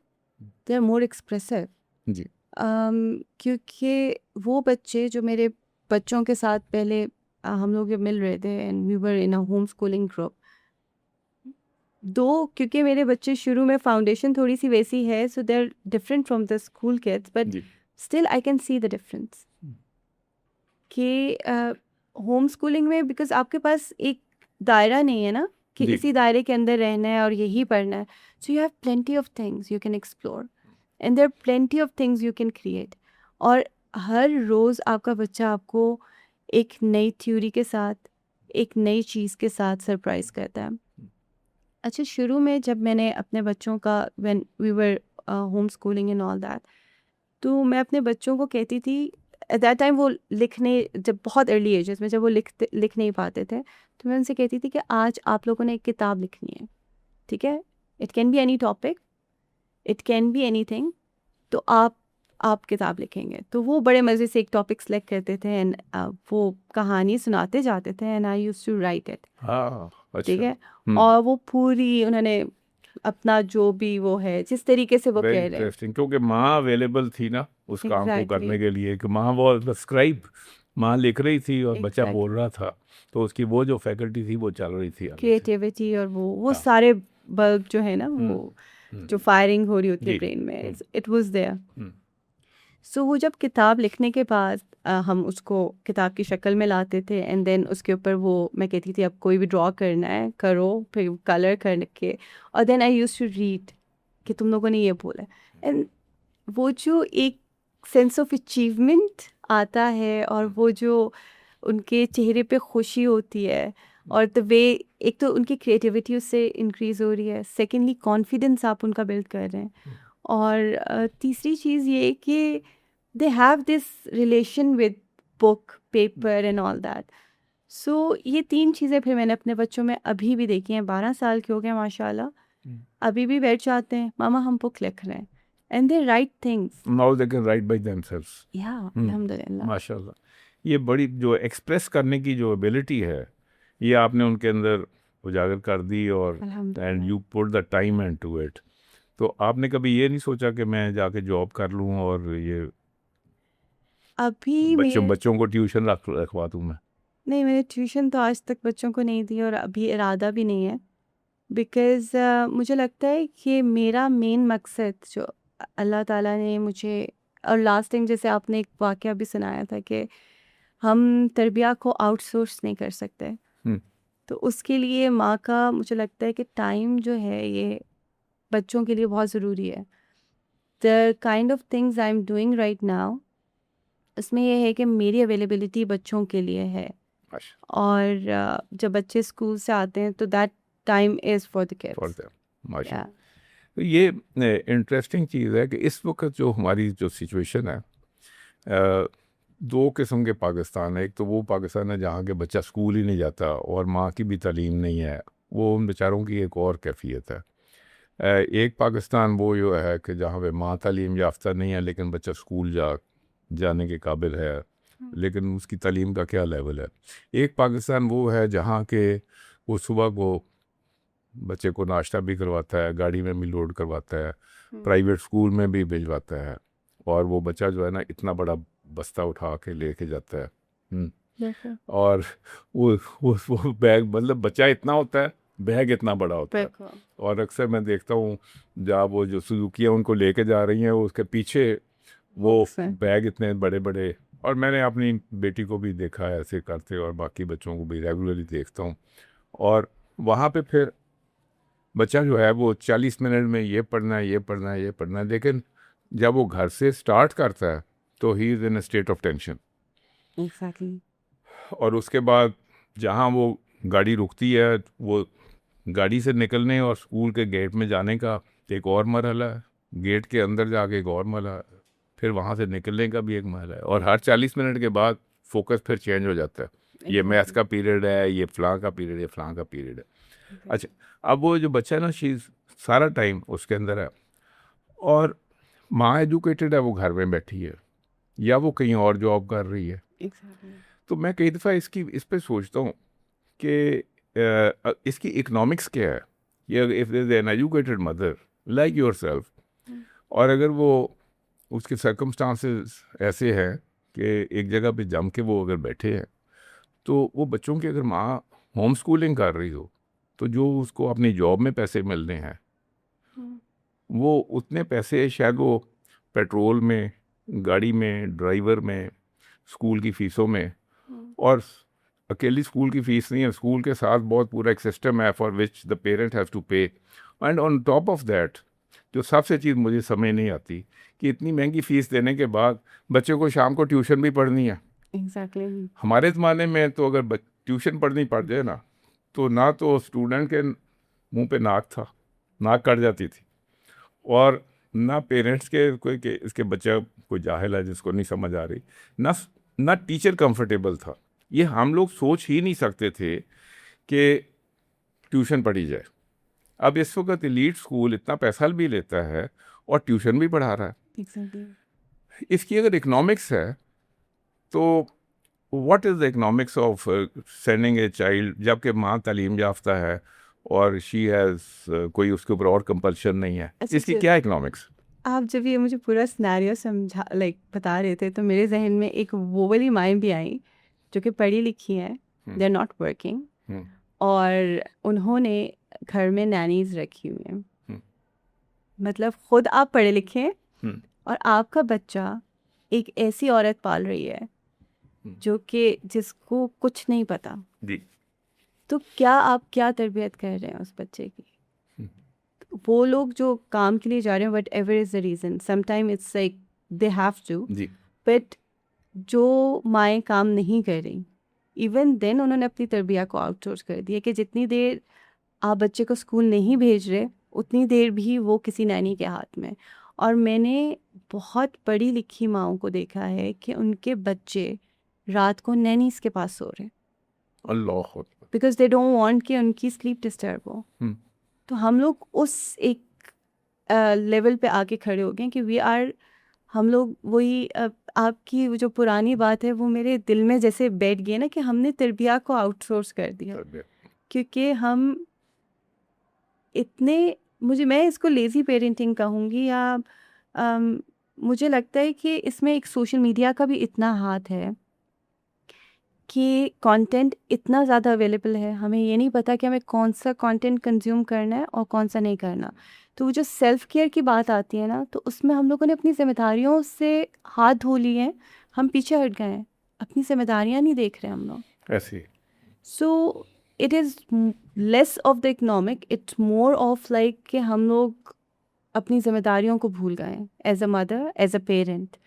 they are more expressive. जी। क्योंकि वो बच्चे जो मेरे बच्चों के साथ पहले हम लोग जब मिल रहे थे and we were in a home schooling group, दो, क्योंकि मेरे बच्चे शुरू में फाउंडेशन थोड़ी सी वैसी है, so they are different from the school kids, but जी still I can see the difference कि होम स्कूलिंग में बिकॉज आपके पास एक दायरा नहीं है ना कि जी इसी दायरे के अंदर रहना है और यही पढ़ना है, so you have plenty of things you can explore and there plenty of things you can create. और हर रोज़ आपका बच्चा आपको एक नई थ्योरी के साथ, एक नई चीज़ के साथ सरप्राइज करता है। अच्छा, शुरू में जब मैंने अपने बच्चों का, when we were home schooling and all that, तो मैं अपने बच्चों को कहती थी, एट दैट टाइम वो लिखने, जब बहुत अर्ली एजेस में जब वो लिख नहीं पाते थे, तो मैं उनसे कहती थी कि आज आप लोगों ने एक किताब लिखनी है, ठीक है, it can be any topic, it can be any thing, तो आप किताब लिखेंगे। तो वो बड़े मज़े से एक टॉपिक सेलेक्ट करते थे एंड वो कहानी सुनाते जाते थे and I used to write it, हाँ ठीक अच्छा है। और वो पूरी उन्होंने अपना जो भी वो है, जिस तरीके से वो वेरी कह रहे हैं, इंटरेस्टिंग क्योंकि माँ अवेलेबल थी ना उस काम को एग्जैक्टली, करने के लिए कि माँ वो स्क्राइब माँ लिख रही थी और बच्चा बोल एग्जैक्टली, रहा था तो उसकी वो जो फैकल्टी थी वो चल रही थी आगे से क्रिएटिविटी और वो हाँ सारे बल्ब जो है ना, हम्म वो हम्म जो फायरिंग हो रही होती है जी ब्रेन में, हम्म इट वाज देयर। हम्म सो वो जब किताब लिखने के बाद हम उसको किताब की शक्ल में लाते थे एंड देन उसके ऊपर वो, मैं कहती थी अब कोई भी ड्रॉ करना है करो, फिर कलर करके, और then I used to read कि तुम लोगों ने ये बोला है। एंड वो जो एक सेंस ऑफ अचीवमेंट आता है और वो जो उनके चेहरे पे खुशी होती है, और द वे, एक तो उनकी क्रिएटिविटी उससे इंक्रीज हो रही है, सेकेंडली कॉन्फिडेंस आप उनका बिल्ड कर रहे हैं, और तीसरी चीज़ ये कि they have this relation with book, paper and all that. So ये तीन चीज़ें फिर मैंने अपने बच्चों में अभी भी देखी हैं, 12 साल के हो गए माशाल्लाह, अभी भी बैठ जाते हैं, मामा हम बुक लिख रहे हैं, and they right things, now they can write by themselves या अल्हम्दुलिल्लाह, माशाल्लाह ये बड़ी जो एक्सप्रेस करने की जो एबिलिटी है ये आपने उनके अंदर उजागर कर दी और एंड अल्हम्दुलिल्लाह। You put the time and to it तो आपने कभी ये नहीं सोचा कि मैं जाके जॉब कर लूँ और ये अभी बच्चों मेरे, बच्चों को ट्यूशन रखवा दूँ मैं नहीं, मैंने ट्यूशन तो आज तक बच्चों को नहीं दी और अभी इरादा भी नहीं है, बिकॉज़ मुझे लगता है कि मेरा मेन मकसद जो अल्लाह ताला ने मुझे, और लास्ट टाइम जैसे आपने एक वाक़या भी सुनाया था कि हम तरबिया को आउटसोर्स नहीं कर सकते, हम्म तो उसके लिए माँ का मुझे लगता है कि टाइम जो है ये बच्चों के लिए बहुत ज़रूरी है। The kind of things I am doing right now, उसमें ये है कि मेरी अवेलेबिलिटी बच्चों के लिए है, माशा और जब बच्चे स्कूल से आते हैं तो that time is for the for kids, them माशा या तो ये इंटरेस्टिंग चीज़ है कि इस वक्त जो हमारी जो सिचुएशन है दो किस्म के पाकिस्तान है एक तो वो पाकिस्तान है जहाँ के बच्चा स्कूल ही नहीं जाता और माँ की भी तालीम नहीं है वो उन बेचारों की एक और कैफियत है एक पाकिस्तान वो जो है कि जहाँ पे माँ तालीम याफ्ता नहीं है लेकिन बच्चा स्कूल जाने के काबिल है लेकिन उसकी तालीम का क्या लेवल है एक पाकिस्तान वो है जहाँ के वो सुबह को बच्चे को नाश्ता भी करवाता है गाड़ी में भी लोड करवाता है प्राइवेट स्कूल में भी भिजवाता है और वो बच्चा जो है ना इतना बड़ा बस्ता उठा के लेके जाता है बिल्कुल, और वो बैग मतलब बच्चा इतना होता है बैग इतना बड़ा होता है बिल्कुल, और अक्सर मैं देखता हूँ जहाँ वो जो सुजुकियाँ उनको लेके जा रही हैं उसके पीछे वो बुक्स हैं, बैग इतने बड़े बड़े और मैंने अपनी बेटी को भी देखा है ऐसे करते और बाकी बच्चों को भी रेगुलरली देखता हूँ और वहाँ पे फिर बच्चा जो है वो 40 मिनट में ये पढ़ना है ये पढ़ना है ये पढ़ना है लेकिन जब वो घर से स्टार्ट करता है तो he is in a state of tension exactly, और उसके बाद जहाँ वो गाड़ी रुकती है वो गाड़ी से निकलने और स्कूल के गेट में जाने का एक और मरहला है गेट के अंदर जाके एक और मरहला है फिर वहाँ से निकलने का भी एक मरहला है और हर 40 मिनट के बाद फोकस फिर चेंज हो जाता है ये मैथ्स का पीरियड है ये फ़लाँ का पीरियड है फ़लाँ का पीरियड है अच्छा अब वो जो बच्चा है ना शी सारा टाइम उसके अंदर है और माँ एजुकेटेड है वो घर में बैठी है या वो कहीं और जॉब कर रही है एग्जैक्टली, तो मैं कई दफ़ा इस पे सोचता हूँ कि इसकी इकोनॉमिक्स क्या है ये if there is an educated mother like yourself और अगर वो उसके सर्कमस्टांसेस ऐसे हैं कि एक जगह पे जम के वो अगर बैठे हैं तो वो बच्चों की अगर माँ होम स्कूलिंग कर रही हो तो जो उसको अपनी जॉब में पैसे मिल रहे हैं वो उतने पैसे शायद वो पेट्रोल में, गाड़ी में, ड्राइवर में, स्कूल की फ़ीसों में, और अकेली स्कूल की फ़ीस नहीं है, स्कूल के साथ बहुत पूरा एक सिस्टम है for which the parent has to pay, and on top of that जो सबसे चीज़ मुझे समझ नहीं आती कि इतनी महंगी फ़ीस देने के बाद बच्चों को शाम को ट्यूशन भी पढ़नी है। एग्जैक्टली। हमारे ज़माने में तो अगर ट्यूशन पढ़नी पड़ जाए ना तो स्टूडेंट के मुंह पे नाक था, नाक कट जाती थी, और ना पेरेंट्स के कोई के इसके बच्चा कोई जाहिल है जिसको नहीं समझ आ रही, ना टीचर कंफर्टेबल था। ये हम लोग सोच ही नहीं सकते थे कि ट्यूशन पढ़ी जाए। अब इस वक्त एलीट स्कूल इतना पैसा भी लेता है और ट्यूशन भी पढ़ा रहा है। एग्जैक्टली। इसकी अगर इकोनॉमिक्स है तो what is the economics of sending a child, जबकि माँ तालीम याफ्ता है और शी हैज़ कोई उसके ऊपर और कंपल्शन नहीं है, अच्छा, इसकी क्या इकोनॉमिक्स? आप जब ये मुझे पूरा सिनेरियो समझा बता रहे थे तो मेरे जहन में एक वो वाली माएँ भी आई जो कि पढ़ी लिखी हैं, दे आर नॉट वर्किंग, और उन्होंने घर में नैनीज रखी हुई हैं। मतलब खुद आप पढ़े लिखे हैं और आपका बच्चा एक ऐसी औरत पाल रही है जो कि जिसको कुछ नहीं पता, जी। तो क्या तरबियत कर रहे हैं उस बच्चे की? वो लोग जो काम के लिए जा रहे हैं, whatever is the reason, sometime it's like they have to, जी। बट जो माएँ काम नहीं कर रही, इवन देन उन्होंने अपनी तरबियत को आउटसोर्स कर दिया कि जितनी देर आप बच्चे को स्कूल नहीं भेज रहे उतनी देर भी वो किसी नैनी के हाथ में। और मैंने बहुत पढ़ी लिखी माँओं को देखा है कि उनके बच्चे रात को नैनीज़ के पास सो रहे हैं अल्लाह अकबर। बिकॉज दे डोंट वांट कि उनकी स्लीप डिस्टर्ब हो। तो हम लोग उस एक लेवल पे आके खड़े हो गए कि हम लोग वही आपकी वो जो पुरानी बात है वो मेरे दिल में जैसे बैठ गई ना कि हमने तरबियत को आउटसोर्स कर दिया, क्योंकि हम इतने, मैं इसको लेज़ी पेरेंटिंग कहूँगी, या मुझे लगता है कि इसमें एक सोशल मीडिया का भी इतना हाथ है कि कंटेंट इतना ज़्यादा अवेलेबल है, हमें ये नहीं पता कि हमें कौन सा कंटेंट कंज्यूम करना है और कौन सा नहीं करना। तो वो जो सेल्फ़ केयर की बात आती है ना, तो उसमें हम लोगों ने अपनी ज़िम्मेदारियों से हाथ धो लिए हैं, हम पीछे हट गए हैं, अपनी ज़िम्मेदारियाँ नहीं देख रहे हम लोग। ऐसी so it is less of the economic, it's more of like कि हम लोग अपनी ज़िम्मेदारियों को भूल गए हैं as a mother, as a parent.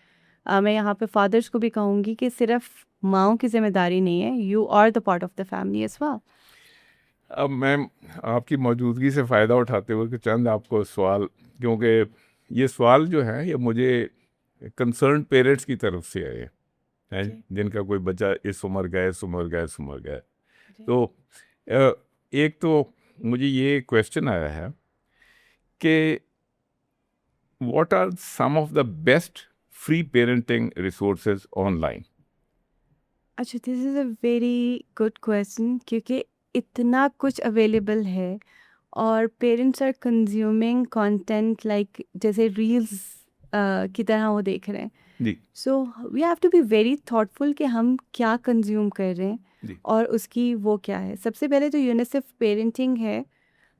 मैं यहाँ पे फादर्स को भी कहूँगी कि सिर्फ माँओं की जिम्मेदारी नहीं है, you are the part of the family as well. अब मैं आपकी मौजूदगी से फ़ायदा उठाते हुए कि चंद आपको सवाल, क्योंकि ये सवाल जो है ये मुझे कंसर्न पेरेंट्स की तरफ से आए हैं जिनका कोई बच्चा इस उम्र गया। तो एक तो मुझे ये क्वेश्चन आया है कि what are some of the best free parenting resources online? अच्छा, this is a very good question, क्योंकि इतना कुछ अवेलेबल है और parents are consuming content like जैसे रील्स की तरह वो देख रहे हैं। जी। So we have to be very thoughtful कि हम क्या कंज्यूम कर रहे हैं जी। और उसकी वो क्या है। सबसे पहले तो यूनिसेफ पेरेंटिंग है,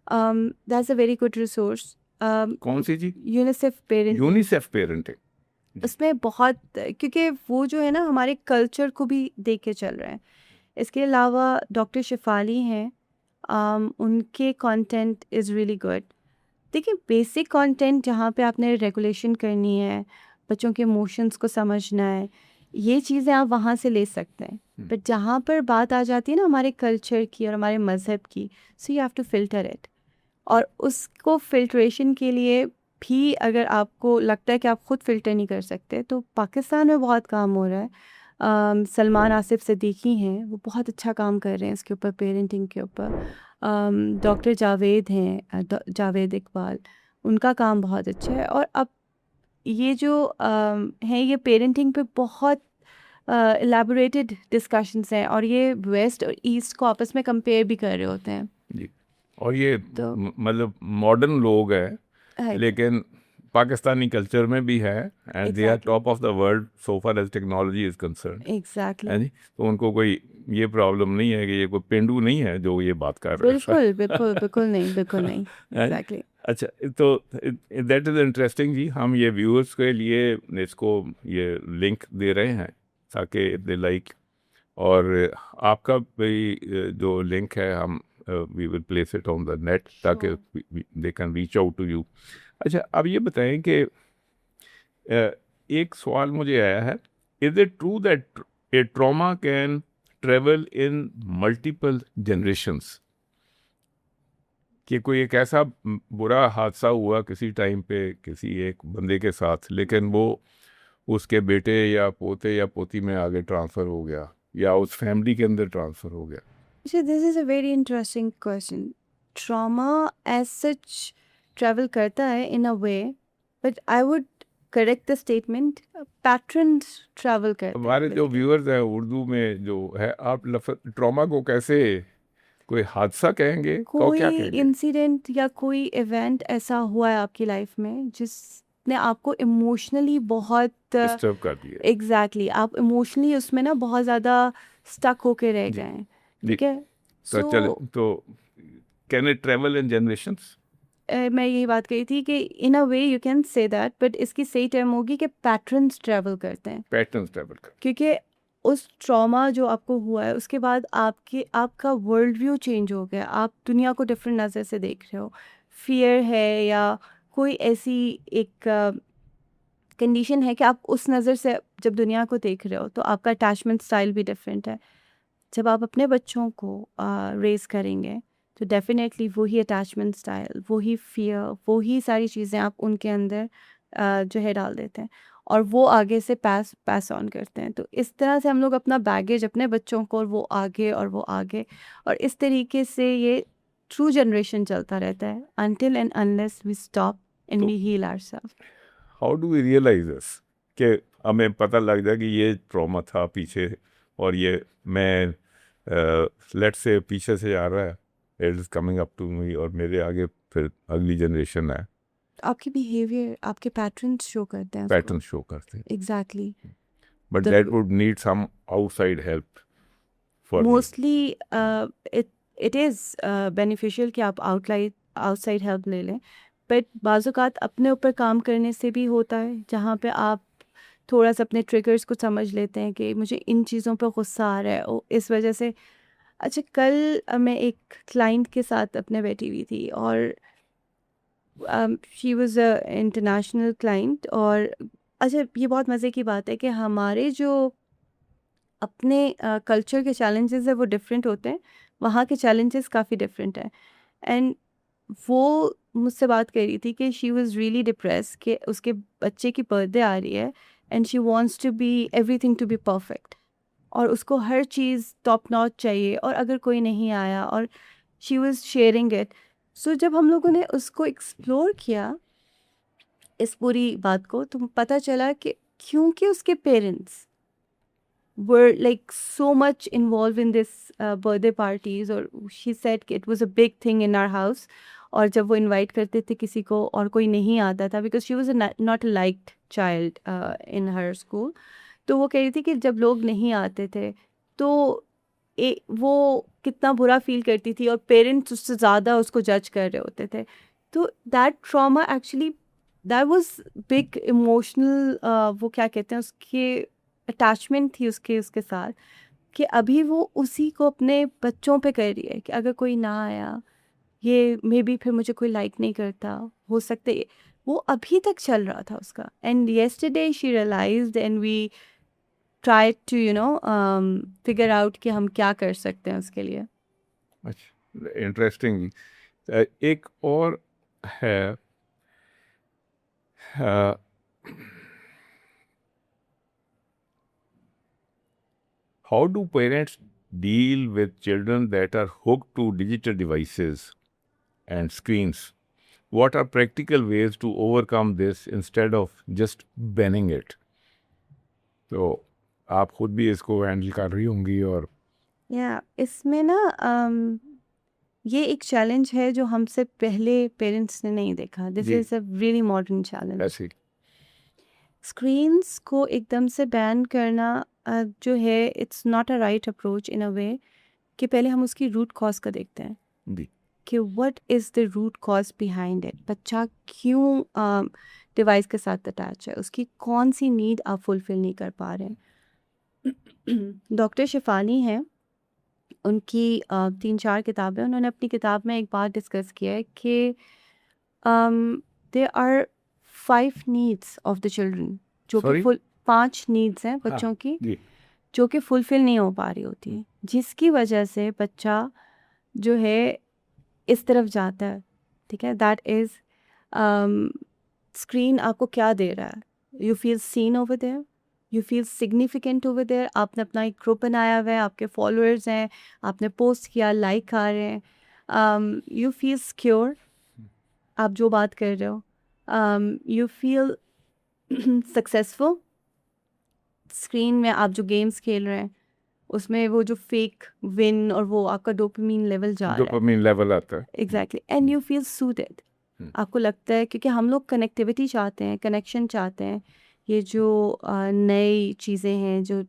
that's a very good resource. कौन सी जी? UNICEF parenting. UNICEF parenting. उसमें बहुत, क्योंकि वो जो है ना हमारे कल्चर को भी देख के चल रहा है। इसके अलावा डॉक्टर शिफाली हैं, उनके कंटेंट इज़ रियली गुड। देखिए, बेसिक कंटेंट जहाँ पे आपने रेगुलेशन करनी है, बच्चों के इमोशंस को समझना है, ये चीज़ें आप वहाँ से ले सकते हैं। बट जहाँ पर बात आ जाती है ना हमारे कल्चर की और हमारे मज़हब की, so you have to filter it. और उसको फ़िल्ट्रेशन के लिए भी अगर आपको लगता है कि आप ख़ुद फ़िल्टर नहीं कर सकते, तो पाकिस्तान में बहुत काम हो रहा है। सलमान आसिफ सिद्दीकी हैं, वो बहुत अच्छा काम कर रहे हैं इसके ऊपर, पेरेंटिंग के ऊपर। डॉक्टर जावेद हैं, जावेद इकबाल, उनका काम बहुत अच्छा है। और अब ये जो हैं, ये पेरेंटिंग पे बहुत एलैबोरेटेड डिस्कशंस हैं, और ये वेस्ट और ईस्ट को आपस में कंपेयर भी कर रहे होते हैं। जी। और ये तो मतलब मॉडर्न लोग हैं, है, लेकिन पाकिस्तानी कल्चर में भी है and they are Exactly. Top of the world so far as technology is concern Exactly. है जी। तो उनको कोई ये प्रॉब्लम नहीं है कि ये कोई पेंडू नहीं है जो ये बात कर रहा है। बिल्कुल नहीं, बिल्कुल नहीं। हैं? Exactly. अच्छा, तो दैट इज़ इंटरेस्टिंग जी। हम ये व्यूअर्स के लिए इसको ये लिंक दे रहे हैं ताकि दे लाइक, और आपका भी जो लिंक है हम we will place it on the net ताकि they can reach out to you. अच्छा, अब ये बताएं कि एक सवाल मुझे आया है, is it true that A trauma can travel in multiple generations? कि कोई एक ऐसा बुरा हादसा हुआ किसी टाइम पे किसी एक बंदे के साथ, लेकिन वो उसके बेटे या पोते या पोती में आगे ट्रांसफ़र हो गया या उस फैमिली के अंदर ट्रांसफ़र हो गया। So this is a very interesting question. Trauma as such travel करता है in a way, but I would correct the statement. Patterns travel करते हैं हमारे जो basically. व्यूअर्स हैं उर्दू में जो है, आप लफ्ज़ ट्रॉमा को कैसे, कोई हादसा कहेंगे तो क्या कोई कहेंगे? इंसिडेंट या कोई इवेंट ऐसा हुआ है आपकी लाइफ में जिसने आपको इमोशनली बहुत डिस्टर्ब कर दिया। एग्जैक्टली आप इमोशनली उसमें ना बहुत ज़्यादा स्टक होके रह जी गए हैं, जी। ठीक है। तो चले सो तो can it travel in generations? मैं यही बात कही थी कि in a way you can say that, but इसकी सही टर्म होगी कि पैटर्न्स ट्रेवल करते हैं, पैटर्न्स ट्रेवल कर। क्योंकि उस ट्रॉमा जो आपको हुआ है उसके बाद आपका वर्ल्ड व्यू चेंज हो गया, आप दुनिया को डिफरेंट नज़र से देख रहे हो। फियर है या कोई ऐसी एक कंडीशन है कि आप उस नज़र से जब दुनिया को देख रहे हो तो आपका अटैचमेंट स्टाइल भी डिफरेंट है। जब आप अपने बच्चों को रेज़ करेंगे तो डेफिनेटली वही अटैचमेंट स्टाइल, वही फियर, वही सारी चीज़ें आप उनके अंदर जो है डाल देते हैं और वो आगे से पास ऑन करते हैं। तो इस तरह से हम लोग अपना बैगेज अपने बच्चों को, और वो आगे और वो आगे, और इस तरीके से ये थ्रू जनरेशन चलता रहता है until and unless we stop and तो we heal ourself. How do we realise this कि हमें पता लग जाए कि ये ट्रॉमा था पीछे और ये मैं लेट से पीछे से आ रहा है, it is coming up to me और मेरे आगे फिर अगली जनरेशन है, आपके बिहेवियर, आपके पैटर्न्स शो करते हैं उसको। पैटर्न शो करते हैं। Exactly. But that would need some outside help for me. Mostly it is beneficial कि आप आउटसाइड हेल्प ले लें, बट बाज़ात अपने ऊपर काम करने से भी होता है, जहाँ पे आप थोड़ा सा अपने ट्रिगर्स को समझ लेते हैं कि मुझे इन चीज़ों पर गुस्सा आ रहा है इस वजह से। अच्छा, कल मैं एक क्लाइंट के साथ अपने बैठी हुई थी और she was a international client, और अच्छा ये बहुत मज़े की बात है कि हमारे जो अपने कल्चर के चैलेंजेस है वो डिफरेंट होते हैं, वहाँ के चैलेंजेस काफ़ी डिफरेंट हैं। एंड वो मुझसे बात कर रही थी कि शी वाज़ रियली डिप्रेस कि उसके बच्चे की बर्थडे आ रही है and she wants to be everything to be perfect, और उसको हर चीज़ टॉप नॉच चाहिए, और अगर कोई नहीं आया, और शी वाज़ शेयरिंग इट। सो जब हम लोगों ने उसको एक्सप्लोर किया इस पूरी बात को, तो पता चला कि क्योंकि उसके parents were like so much involved in this birthday parties, or she said कि it was a big thing in our house, और जब वो invite करते थे किसी को और कोई नहीं आता था, because she was a not a liked child in her school, तो वो कह रही थी कि जब लोग नहीं आते थे तो वो कितना बुरा फील करती थी और पेरेंट्स उससे ज़्यादा उसको जज कर रहे होते थे। तो that trauma actually, that was big emotional, वो क्या कहते हैं, उसके अटैचमेंट थी उसके उसके साथ, कि अभी वो उसी को अपने बच्चों पे कर रही है कि अगर कोई ना आया, ये मे बी फिर मुझे कोई लाइक नहीं करता, हो सकता है वो अभी तक चल रहा था उसका। And yesterday she realised and we try to figure out कि हम क्या कर सकते हैं उसके लिए। अच्छा, इंटरेस्टिंग। एक और है, how do parents deal with children that are hooked to digital devices and screens? What are practical ways to overcome this instead of just banning it? तो आप खुद भी इसको हैंडल कर रही होंगी और या इसमें ना ये एक चैलेंज है जो हमसे पहले पेरेंट्स ने नहीं देखा. दिस जी is a really modern challenge. ऐसे ही स्क्रीन्स को एकदम से बैन करना जो है it's not a right approach in a way कि पहले हम उसकी रूट कॉज का देखते हैं जी कि what is the root cause behind it. बच्चा क्यों डिवाइस के साथ अटैच है, उसकी कौन सी नीड आप फुलफिल नहीं कर पा रहे हैं. डॉक्टर शिफानी हैं, उनकी 3-4 किताबें. उन्होंने अपनी किताब में एक बात डिस्कस किया है कि they are 5 needs of the children जो कि सॉरी 5 नीड्स हैं हाँ बच्चों की जी जो कि फुलफिल नहीं हो पा रही होती हैं, जिसकी वजह से बच्चा जो है इस तरफ जाता है. ठीक है, दैट इज़ स्क्रीन आपको क्या दे रहा है. You feel seen over there, you feel significant over there. आपने अपना एक ग्रुप बनाया हुआ है, आपके फॉलोअर्स हैं, आपने पोस्ट किया, लाइक आ रहे हैं. यू फील सिक्योर आप जो बात कर रहे हो. You feel successful. स्क्रीन में आप जो गेम्स खेल रहे हैं उसमें वो जो फेक विन और वो आपका डोपामीन लेवल जा रहा है. डोपामिन लेवल आता है exactly, and you feel suited. Hmm, आपको लगता है क्योंकि हम लोग कनेक्टिविटी चाहते हैं, कनेक्शन चाहते हैं. ये जो नई चीज़ें हैं जो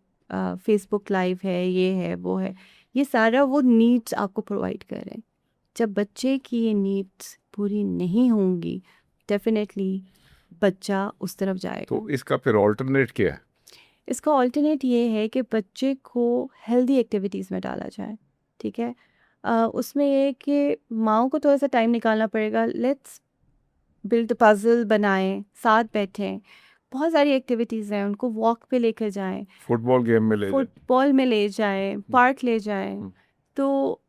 फेसबुक लाइव है, ये है, वो है, ये सारा वो नीड्स आपको प्रोवाइड कर रहे हैं. जब बच्चे की ये नीड्स पूरी नहीं होंगी डेफिनेटली बच्चा उस तरफ जाएगा. तो इसका फिर ऑल्टरनेट क्या है इसका ऑल्टरनेट ये है कि बच्चे को हेल्दी एक्टिविटीज़ में डाला जाए. ठीक है, उसमें ये है कि माँओं को थोड़ा सा टाइम निकालना पड़ेगा. लेट्स बिल्ड पजल बनाएं, साथ बैठें. बहुत सारी एक्टिविटीज़ हैं, उनको वॉक पे लेकर जाएं, फुटबॉल गेम में ले जाए फुटबॉल में ले जाएं, पार्क ले जाएं. हम्म, तो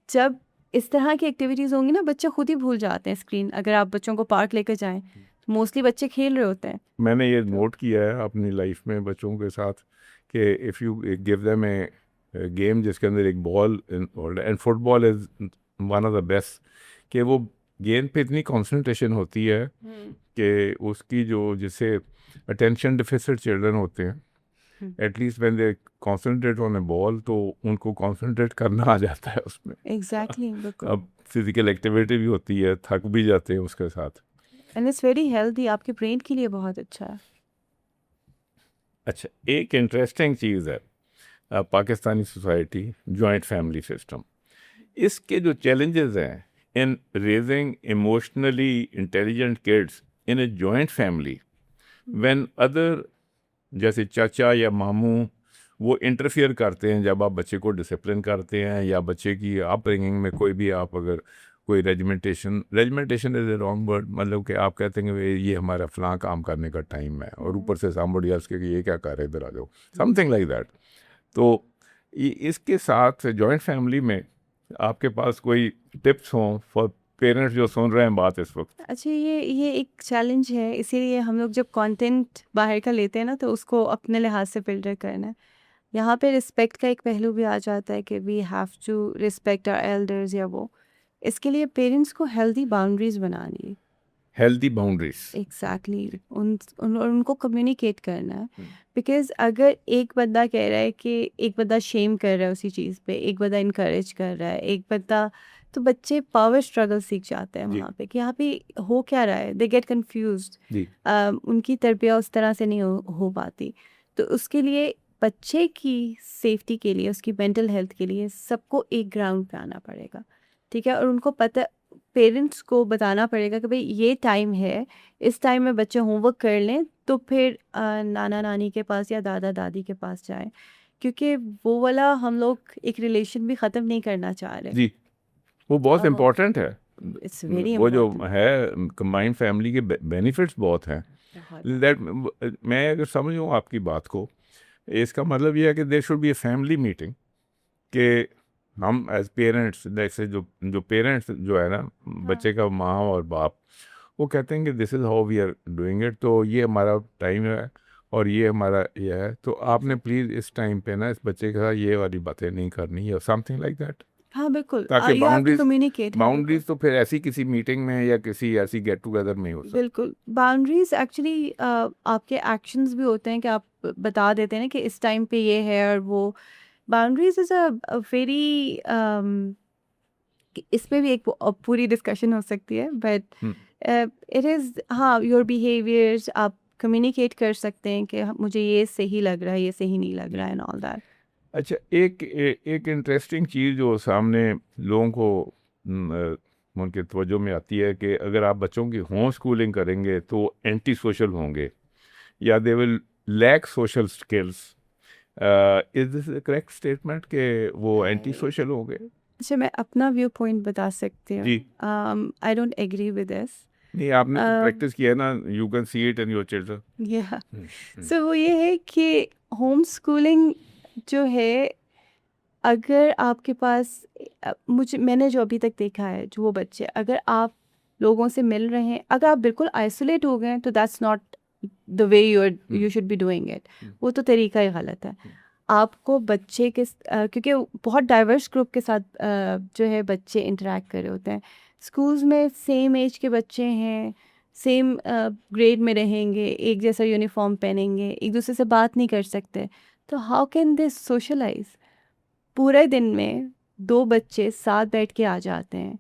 जब इस तरह की एक्टिविटीज़ होंगी ना, बच्चे खुद ही भूल जाते हैं स्क्रीन. अगर आप बच्चों को पार्क लेकर जाएं, मोस्टली बच्चे खेल रहे होते हैं. मैंने ये नोट किया है अपनी लाइफ में बच्चों के साथ कि if you give them A game जिसके अंदर एक ball and football is one of the best कि वो गेंद पे इतनी कंसंट्रेशन होती है कि उसकी जो जिसे अटेंशन डिफिसिट चिल्ड्रन होते हैं at least when they concentrate on A ball तो उनको कंसंट्रेट करना आ जाता है उसमें एग्जैक्टली, बिल्कुल. अब फिजिकल एक्टिविटी भी होती है थक भी जाते हैं उसके साथ एंड इट्स वेरी हेल्दी, आपके ब्रेन के लिए बहुत अच्छा है. अच्छा एक इंटरेस्टिंग चीज़ है Pakistani society joint family system इसके जो चैलेंजेस हैं इन raising emotionally intelligent kids in a joint family when other जैसे चाचा या मामू वो इंटरफियर करते हैं जब आप बच्चे को डिसिप्लिन करते हैं या बच्चे की अपब्रिंगिंग में कोई भी आप अगर कोई regimentation is a wrong word मतलब कि आप कहते हैं कि ये हमारा फलां काम करने का टाइम है और ऊपर से somebody else के कि ये क्या कर रहे इधर आ जाओ समथिंग लाइक दैट. तो इसके साथ जॉइंट फैमिली में आपके पास कोई टिप्स हों फॉर पेरेंट्स जो सुन रहे हैं बात इस वक्त. अच्छा, ये एक चैलेंज है, इसीलिए हम लोग जब कंटेंट बाहर का लेते हैं ना तो उसको अपने लिहाज से फ़िल्टर करना है. यहाँ पे रिस्पेक्ट का एक पहलू भी आ जाता है कि we have to respect our elders या वो. इसके लिए पेरेंट्स को हेल्दी बाउंड्रीज बनानी है. हेल्दी बाउंड्रीज एग्जैक्टली, उनको कम्युनिकेट करना है. बिकॉज अगर एक बंदा कह रहा है कि एक बंदा शेम कर रहा है उसी चीज़ पे, एक बंदा इनकरेज कर रहा है, एक बंदा, तो बच्चे पावर स्ट्रगल सीख जाते हैं जी. वहाँ पे कि यहाँ पे हो क्या रहा है. They get confuse. जी उनकी तरबियत उस तरह से नहीं हो पाती. तो उसके लिए बच्चे की सेफ्टी के लिए, उसकी मेंटल हेल्थ के लिए सबको एक ग्राउंड पे आना पड़ेगा. ठीक है, और उनको पता, पेरेंट्स को बताना पड़ेगा कि भाई ये टाइम है, इस टाइम में बच्चे होमवर्क कर लें तो फिर नाना नानी के पास या दादा दादी के पास जाएं. क्योंकि वो वाला हम लोग एक रिलेशन भी ख़त्म नहीं करना चाह रहे. जी वो बहुत इम्पोर्टेंट है इट्स वेरी वो जो इम्पोर्टेंट. है कंबाइंड फैमिली के बेनिफिट्स बहुत हैं दैट मैं अगर समझूँ आपकी बात को इसका मतलब ये है कि there should be a family meeting कि हम एज पेरेंट्स जैसे जो पेरेंट्स जो है ना बच्चे का माँ और बाप वो कहते हैं कि this is how we are doing it तो ये हमारा टाइम है और ये हमारा ये है तो आपने प्लीज़ इस टाइम पे ना इस बच्चे के साथ ये वाली बातें नहीं करनी है समथिंग लाइक दैट हाँ बिल्कुल, ताकि you have to communicate. Boundaries तो फिर ऐसी किसी मीटिंग में या किसी ऐसी गेट टुगेदर में ही हो सकती बिल्कुल, बाउंड्रीज एक्चुअली आपके एक्शंस भी होते हैं कि आप बता देते हैं ना कि इस टाइम पे ये है और वो. बाउंड्रीज इज़ अ वेरी इसमें भी एक पूरी डिस्कशन हो सकती है, बट इट इज़, हाँ, योर बिहेवियर्स आप कम्युनिकेट कर सकते हैं कि मुझे ये सही लग रहा है, ये सही नहीं लग रहा है, एंड ऑल दैट। अच्छा, एक इंटरेस्टिंग चीज़ जो सामने लोगों को उनके तवज्जो में आती है कि अगर आप बच्चों की होम स्कूलिंग करेंगे तो एंटी सोशल होंगे या they will lack social skills. Is this correct statement कि वो एंटी सोशल होंगे? अच्छा, मैं अपना व्यू पॉइंट बता सकती हूँ। जी। I don't agree with this. नहीं, आपने प्रैक्टिस किया है ना, you can see it in your children. या सो वो ये है कि होम स्कूलिंग जो है, अगर आपके पास मैंने जो अभी तक देखा है, जो वो बच्चे, अगर आप लोगों से मिल रहे हैं, अगर आप बिल्कुल आइसोलेट हो गए हैं, तो that's not the way you should be doing it. वो तो तरीका ही गलत है। आपको बच्चे के क्योंकि बहुत डाइवर्स ग्रुप के साथ जो है बच्चे इंटरेक्ट कर रहे होते हैं। स्कूल्स में सेम एज के बच्चे हैं, सेम ग्रेड में रहेंगे, एक जैसा यूनिफॉर्म पहनेंगे, एक दूसरे से बात नहीं कर सकते, तो हाउ कैन दे सोशलाइज? पूरे दिन में 2 बच्चे साथ बैठ के आ जाते हैं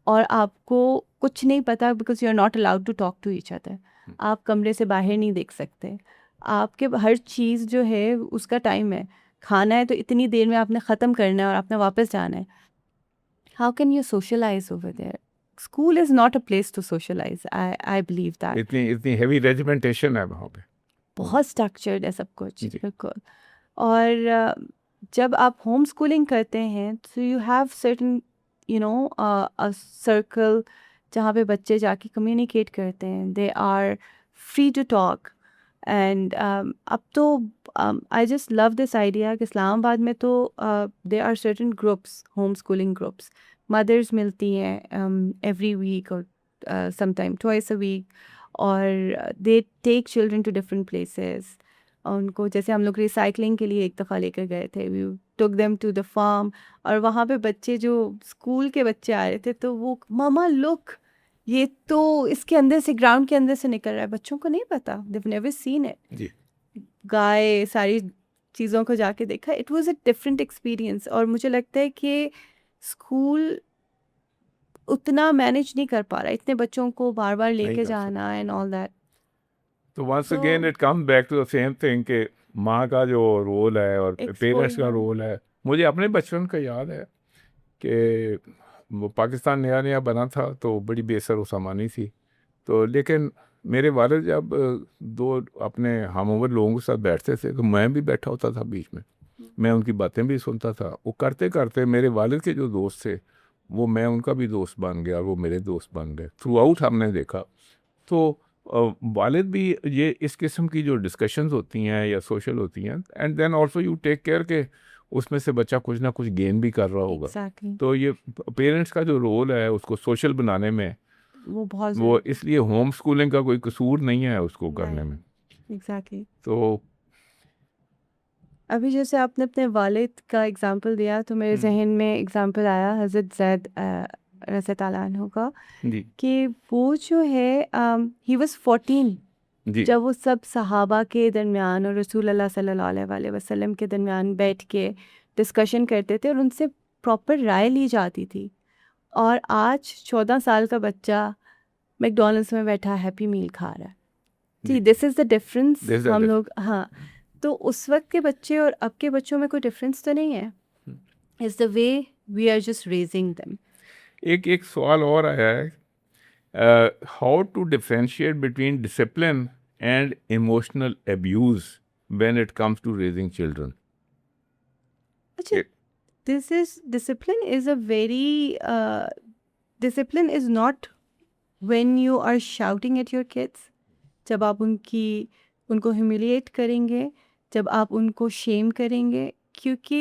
और आपको कुछ नहीं पता, because you are not allowed to talk to each other. आप कमरे से बाहर नहीं देख सकते। आपके हर चीज़ जो है उसका टाइम है। खाना है तो इतनी देर में आपने ख़त्म करना है और आपने वापस जाना है। How can you socialize over there? School is not a place to socialise. I believe that. इतनी इतनी हैवी रेजिमेंटेशन है वहाँ पे। बहुत स्ट्रक्चर्ड है सब कुछ, जी। बिल्कुल। और जब आप होम स्कूलिंग करते हैं तो you have certain, you know, a circle जहाँ पे बच्चे जाके कम्युनिकेट करते हैं। They are free to talk. And अब तो I just love this idea कि इस्लामाबाद में तो they are certain groups, home schooling groups. Mothers मिलती हैं एवरी वीक और समटाइम ट्वाइस अ वीक, और they take children to different places. उनको, जैसे हम लोग रिसाइकलिंग के लिए एक दफ़ा लेकर गए थे, we took them to the farm, और वहाँ पे बच्चे, जो स्कूल के बच्चे आ रहे थे, तो वो, मामा लुक, ये तो इसके अंदर से, ग्राउंड के अंदर से निकल रहा है। बच्चों को नहीं पता, देव नेवर सीन इट। जी। गाय, सारी चीज़ों को जाके देखा। It was a different experience. और मुझे लगता है कि स्कूल उतना मैनेज नहीं कर पा रहा, इतने बच्चों को बार बार नहीं लेके कर सकते। जाना एंड ऑल दैट। तो वंस तो again it come back to the same thing कि माँ का जो रोल है और पेरेंट्स का एक्सपोजर। रोल है। मुझे अपने बचपन का याद है कि वो पाकिस्तान नया नया बना था तो बड़ी बेसर सामानी थी। तो लेकिन मेरे वालिद जब दो अपने हम उम्र लोगों के साथ बैठते थे तो मैं भी बैठा होता था बीच में। मैं उनकी बातें भी सुनता था। वो करते करते मेरे वालिद के जो दोस्त थे वो, मैं उनका भी दोस्त बन गया और वो मेरे दोस्त बन गए। थ्रू आउट हमने देखा। तो वालिद भी ये इस किस्म की जो डिस्कशंस होती हैं या सोशल होती हैं, and then also you take care के उसमें से बच्चा कुछ ना कुछ गेन भी कर रहा होगा। एग्जैक्टली। तो ये पेरेंट्स का जो रोल है उसको सोशल बनाने में, वो बहुत वो ज़रूरी इसलिए होम स्कूलिंग का कोई कसूर नहीं है उसको है। करने नहीं, में। एग्जैक्टली। तो अभी जैसे आपने अपने वालिद का एग्जांपल दिया, तो मेरे जहन में एग्जांपल आया हज़रत ज़ैद रज़ी अल्लाह अन्हु का, जी। कि वो जो है, ही वाज 14 जी। जब वो सब सहाबा के दरमियान और रसूल अल्लाह सल्लल्लाहु अलैहि वसल्लम के दरमियान बैठ के डिस्कशन करते थे और उनसे प्रॉपर राय ली जाती थी। और आज 14 साल का बच्चा मैकडॉनल्ड्स में बैठा हैप्पी मील खा रहा है। जी, जी। This is the difference. This हम इज लोग, हाँ, तो उस वक्त के बच्चे और अब के बच्चों में कोई डिफरेंस तो नहीं है। It's the way we are just raising them. एक एक सवाल और आया है, how to differentiate between discipline and emotional abuse when it comes to raising children. अच्छा, this is discipline is a very discipline is not when you are shouting at your kids, जब आप उनको humiliate करेंगे, जब आप उनको shame करेंगे, क्योंकि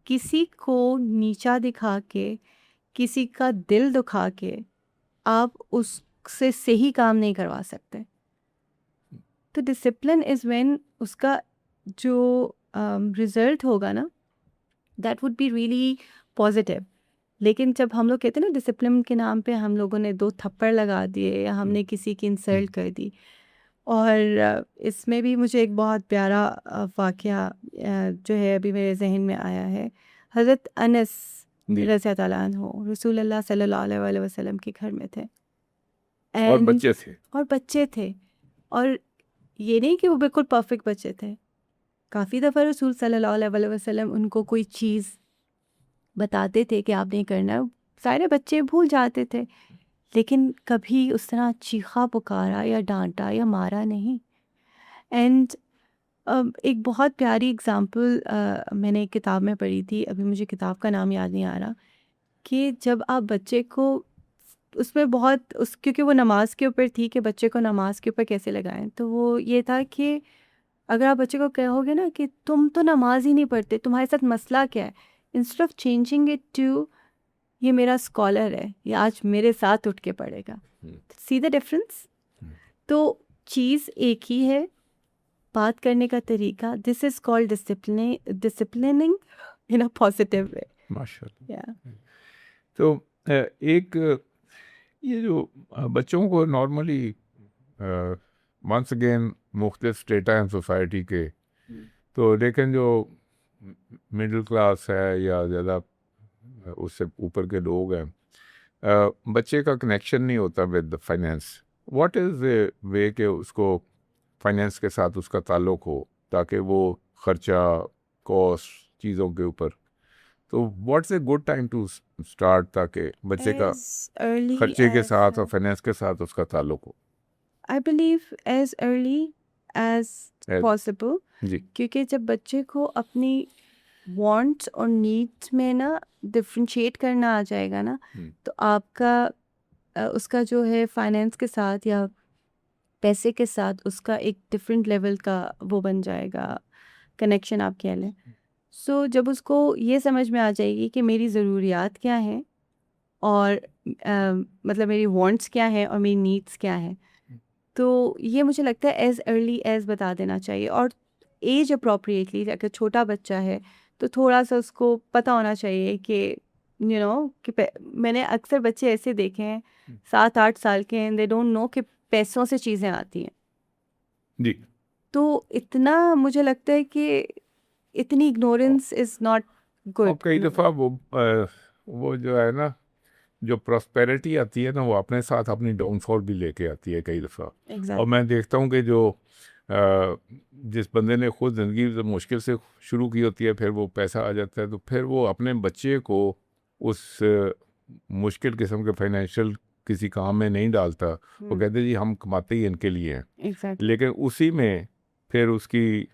किसी को नीचा दिखा के, किसी का दिल दुखा के आप उससे सही काम नहीं करवा सकते। तो डिसिप्लिन इज़ व्हेन उसका जो रिजल्ट होगा ना, that would be really positive. लेकिन जब हम लोग कहते हैं ना, डिसिप्लिन के नाम पे हम लोगों ने 2 थप्पड़ लगा दिए या हमने किसी की इंसल्ट कर दी। और इसमें भी मुझे एक बहुत प्यारा वाक़या जो है अभी मेरे ज़हन में आया है। हज़रत अनस जी। रज़ी अल्लाह अन्हु रसूलुल्लाह सल्लल्लाहु अलैहि वसल्लम के घर में थे और एंड बच्चे थे। और बच्चे थे, और ये नहीं कि वो बिल्कुल परफेक्ट बच्चे थे। काफ़ी दफ़ा रसूल सल्लल्लाहु अलैहि वसल्लम उनको कोई चीज़ बताते थे कि आप नहीं करना, सारे बच्चे भूल जाते थे, लेकिन कभी उस तरह चीखा पुकारा या डांटा या मारा नहीं। एंड एक बहुत प्यारी एग्ज़ाम्पल मैंने एक किताब में पढ़ी थी, अभी मुझे किताब का नाम याद नहीं आ रहा, कि जब आप बच्चे को उसमें बहुत उस क्योंकि वो नमाज के ऊपर थी कि बच्चे को नमाज के ऊपर कैसे लगाएं, तो वो ये था कि अगर आप बच्चे को कहोगे ना कि तुम तो नमाज ही नहीं पढ़ते, तुम्हारे साथ मसला क्या है, instead of changing it to ये मेरा स्कॉलर है, ये आज मेरे साथ उठ के पढ़ेगा, सी द डिफरेंस। तो चीज़ एक ही है, बात करने का तरीका, this is called disciplining in a positive way. माशाल्लाह। या तो एक ये जो बच्चों को नॉर्मली वंस अगेन मुख्तलिफ स्टेटा हैं सोसाइटी के, तो लेकिन जो मिडिल क्लास है या ज़्यादा उससे ऊपर के लोग हैं, बच्चे का कनेक्शन नहीं होता विद फाइनेंस। व्हाट इज़ वे के उसको फाइनेंस के साथ उसका ताल्लुक हो, ताकि वो खर्चा कॉस्ट चीज़ों के ऊपर, तो what's a good time to start ताकि बच्चे का एज अर्ली खर्चे के साथ और एज फाइनेंस के साथ उसका ताल्लुक हो। I believe as early as a- possible, जी। क्योंकि जब बच्चे को अपनी वांट्स और नीड्स में ना डिफरेंशिएट करना आ जाएगा ना, तो आपका उसका जो है फाइनेंस के साथ या पैसे के साथ उसका एक डिफरेंट लेवल का वो बन जाएगा, कनेक्शन आप कह लें। सो जब उसको ये समझ में आ जाएगी कि मेरी ज़रूरियात क्या हैं और मतलब मेरी वांट्स क्या हैं और मेरी नीड्स क्या हैं, तो ये मुझे लगता है एज़ अर्ली एज़ बता देना चाहिए। और एज अप्रोप्रिएटली, अगर छोटा बच्चा है तो थोड़ा सा उसको पता होना चाहिए कि कि मैंने अक्सर बच्चे ऐसे देखे हैं 7-8 साल के हैं, दे डोंट नो कि पैसों से चीज़ें आती हैं। जी। तो इतना मुझे लगता है कि इतनी इग्नोरेंस इज़ नॉट और गुड। कई दफ़ा वो जो है ना, जो प्रॉस्पेरिटी आती है ना, वो अपने साथ अपनी डाउनफॉल भी लेके आती है कई दफ़ा। और एग्जैक्टली। मैं देखता हूँ कि जो जिस बंदे ने खुद ज़िंदगी मुश्किल से शुरू की होती है, फिर वो पैसा आ जाता है, तो फिर वो अपने बच्चे को उस मुश्किल किस्म के फाइनेंशियल किसी काम में नहीं डालता। वो कहते जी हम कमाते ही इनके लिए हैं, एग्जैक्टली। लेकिन उसी में फिर उसकी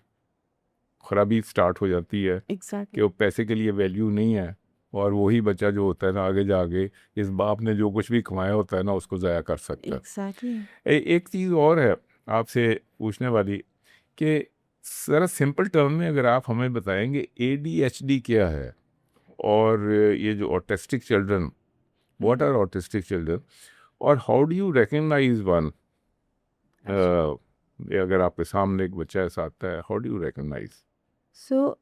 खराबी स्टार्ट हो जाती है कि एग्जैक्टली। वो पैसे के लिए वैल्यू नहीं है, और वही बच्चा जो होता है ना आगे जाके इस बाप ने जो कुछ भी कमाया होता है ना उसको ज़ाया कर सकता है। एग्जैक्टली। एक चीज़ और है आपसे पूछने वाली, कि ज़रा सिंपल टर्म में अगर आप हमें बताएंगे ADHD क्या है, और ये जो autistic children, what are autistic children, और how do you recognise one, अगर आपके सामने एक बच्चा ऐसा आता है, how do you recognise? So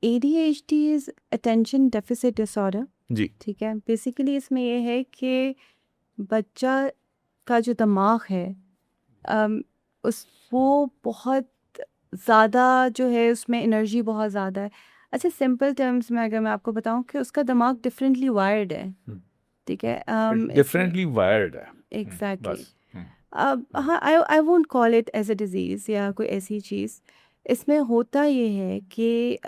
ADHD is attention deficit disorder. जी। ठीक है, बेसिकली इसमें ये है कि बच्चा का जो दिमाग है, उस वो बहुत ज़्यादा जो है उसमें एनर्जी बहुत ज़्यादा है। अच्छा, सिंपल टर्म्स में अगर मैं आपको बताऊं कि उसका दिमाग डिफरेंटली वायर्ड है। ठीक है, डिफरेंटली वायर्ड है। एग्जैक्टली। बस। अब हाँ, I won't call it as a disease या कोई ऐसी चीज़। इसमें होता ये है कि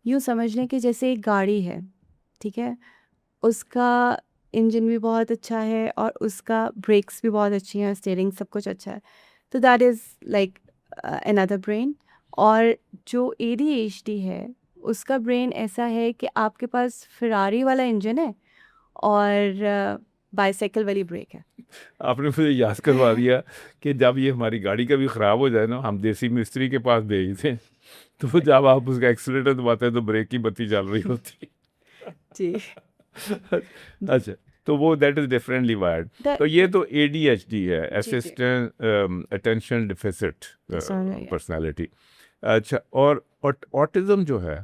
यूँ समझ लें कि जैसे एक गाड़ी है, ठीक है, उसका इंजन भी बहुत अच्छा है और उसका ब्रेक्स भी बहुत अच्छी हैं, स्टीयरिंग सब कुछ अच्छा है, तो that is like another brain. और जो ADHD है, उसका ब्रेन ऐसा है कि आपके पास फ़ेरारी वाला इंजन है और बाइसाइकिल वाली ब्रेक है। आपने मुझे याद करवा दिया कि जब ये हमारी गाड़ी कभी ख़राब हो जाए ना, हम देसी मिस्त्री के पास भेजते हैं, तो वो जब आप उसका एक्सीलेटर दबाते हैं तो ब्रेक की बत्ती चल रही होती जी। है। अच्छा, तो वो दैट इज़ डिफरेंटली वायर्ड। तो ये तो ADHD है, जी जी। Assistant attention deficit Disorder, yeah. Personality. अच्छा, और ऑटिज़म जो है,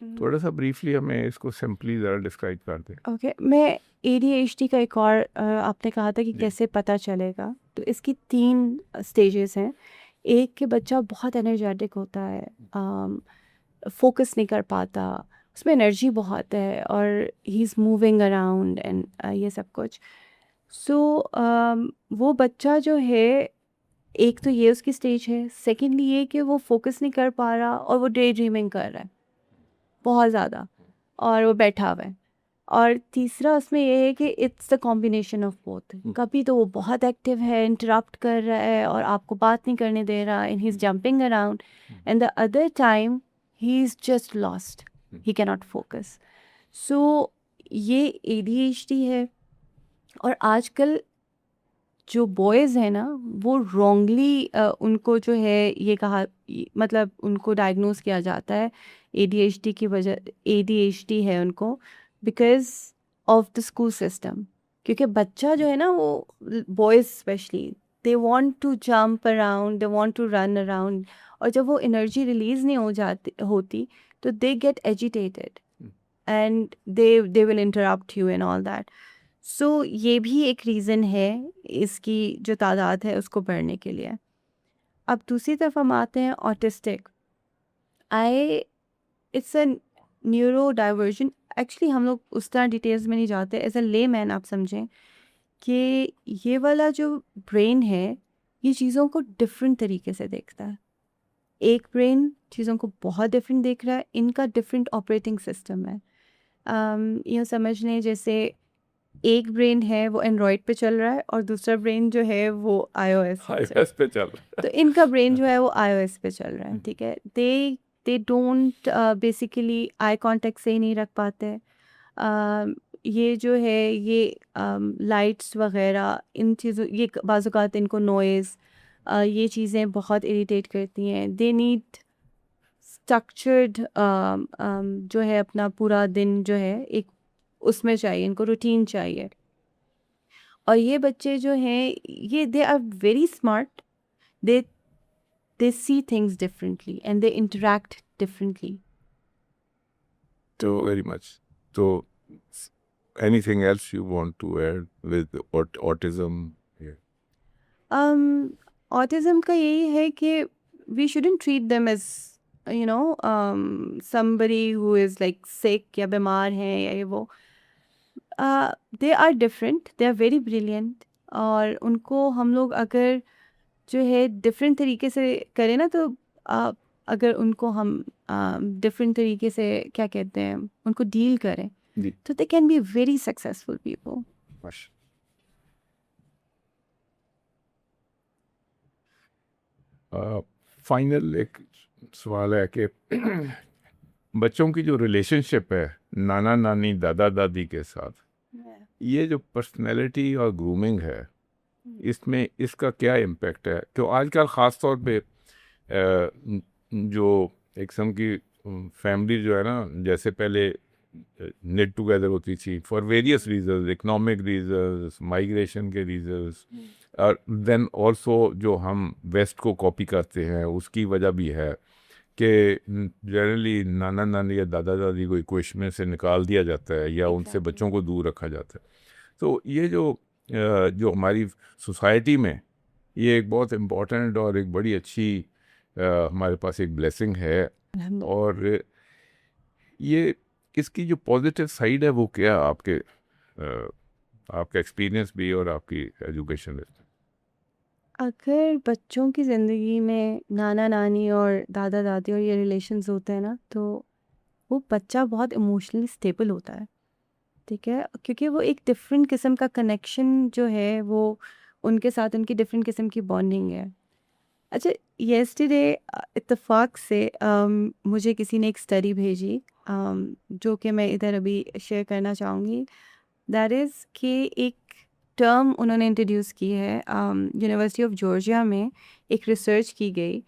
थोड़ा सा ब्रीफली हमें इसको सिंपली ज़रा डिस्क्राइब कर दें। ओके, मैं ADHD का एक और आपने कहा था कि जी। कैसे पता चलेगा, तो इसकी 3 स्टेजेस हैं। एक कि बच्चा बहुत एनर्जेटिक होता है, फोकस नहीं कर पाता, उसमें एनर्जी बहुत है और he is moving around and ये सब कुछ। सो वो बच्चा जो है, एक तो ये उसकी स्टेज है, सेकेंडली ये कि वो फोकस नहीं कर पा रहा और वो डे ड्रीमिंग कर रहा है बहुत ज़्यादा, और वो बैठा हुआ है। और तीसरा उसमें ये है कि it's the combination of both. कभी तो वो बहुत एक्टिव है, इंटरप्ट कर रहा है और आपको बात नहीं करने दे रहा, and he is jumping around, and the other time he is just lost, he can not focus. So ये ADHD है। और आजकल जो बॉयज़ हैं ना, वो रॉन्गली उनको जो है ये कहा, मतलब उनको डायग्नोज किया जाता है ADHD की वजह, ADHD है उनको because of the school system. क्योंकि बच्चा जो है ना, वो boys specially, they want to jump around, they want to run around, और जब वो एनर्जी रिलीज़ नहीं हो जाती होती तो they get agitated and they will interrupt you and all that. So ये भी एक रीज़न है इसकी जो तादाद है उसको बढ़ने के लिए। अब दूसरी तरफ हम आते हैं autistic. I it's a neuro diversion. Actually हम लोग उस तरह डिटेल्स में नहीं जाते। एज अ ले मैन आप समझें कि ये वाला जो ब्रेन है, ये चीज़ों को डिफरेंट तरीके से देखता है। एक ब्रेन चीज़ों को बहुत डिफरेंट देख रहा है, इनका डिफरेंट ऑपरेटिंग सिस्टम है। यूँ समझ लें जैसे एक ब्रेन है वो एंड्रॉयड पे चल रहा है और दूसरा ब्रेन जो है वो iOS पे चल iOS पे चल रहा तो इनका ब्रेन जो है वो iOS पे चल रहा है, ठीक है। They don't basically eye contact से ही नहीं रख पाते। ये जो है ये लाइट्स वगैरह इन चीज़ों, ये बाज़-औक़ात इनको नॉइज़, ये चीज़ें बहुत इरिटेट करती हैं। दे नीड स्ट्रक्चर्ड जो है अपना पूरा दिन जो है एक उसमें चाहिए, इनको रूटीन चाहिए। और ये बच्चे जो हैं ये they are very smart, they they see things differently and they interact differently. तो वेरी मच। तो anything else you want to add with autism? Autism का यही है कि we shouldn't treat them as you know somebody who is like sick या बीमार हैं या ये वो। They are different, they are very brilliant, और उनको हम लोग अगर जो है डिफरेंट तरीके से करें ना, तो अगर उनको हम डिफरेंट तरीके से क्या कहते हैं उनको डील करें जी। तो they can be very successful people. Final एक सवाल है कि बच्चों की जो रिलेशनशिप है नाना नानी दादा दादी के साथ, ये जो पर्सनैलिटी और ग्रूमिंग है, इसमें इसका क्या इम्पेक्ट है? तो आजकल ख़ास तौर पे जो एक किस्म की फैमिली जो है ना, जैसे पहले नेट टुगेदर होती थी for various reasons, economic reasons, migration के रीजंस, और देन ऑल्सो जो हम वेस्ट को कॉपी करते हैं उसकी वजह भी है कि जनरली नाना नानी या दादा दादी को इक्वेशन में से निकाल दिया जाता है या उनसे बच्चों को दूर रखा जाता है। तो ये जो हमारी सोसाइटी में ये एक बहुत इम्पोर्टेंट और एक बड़ी अच्छी हमारे पास एक ब्लेसिंग है, और ये इसकी जो पॉजिटिव साइड है वो क्या आपका एक्सपीरियंस भी और आपकी एजुकेशन में? अगर बच्चों की ज़िंदगी में नाना नानी और दादा दादी और ये रिलेशंस होते हैं ना, तो वो बच्चा बहुत इमोशनली स्टेबल होता है, ठीक है, क्योंकि वो एक डिफरेंट किस्म का कनेक्शन जो है वो उनके साथ उनकी डिफरेंट किस्म की बॉन्डिंग है। अच्छा, येस्टरडे इत्तेफाक से मुझे किसी ने एक स्टडी भेजी, जो कि मैं इधर अभी शेयर करना चाहूँगी। दैट इज़ कि एक टर्म उन्होंने इंट्रोड्यूस की है, यूनिवर्सिटी ऑफ जॉर्जिया में एक रिसर्च की गई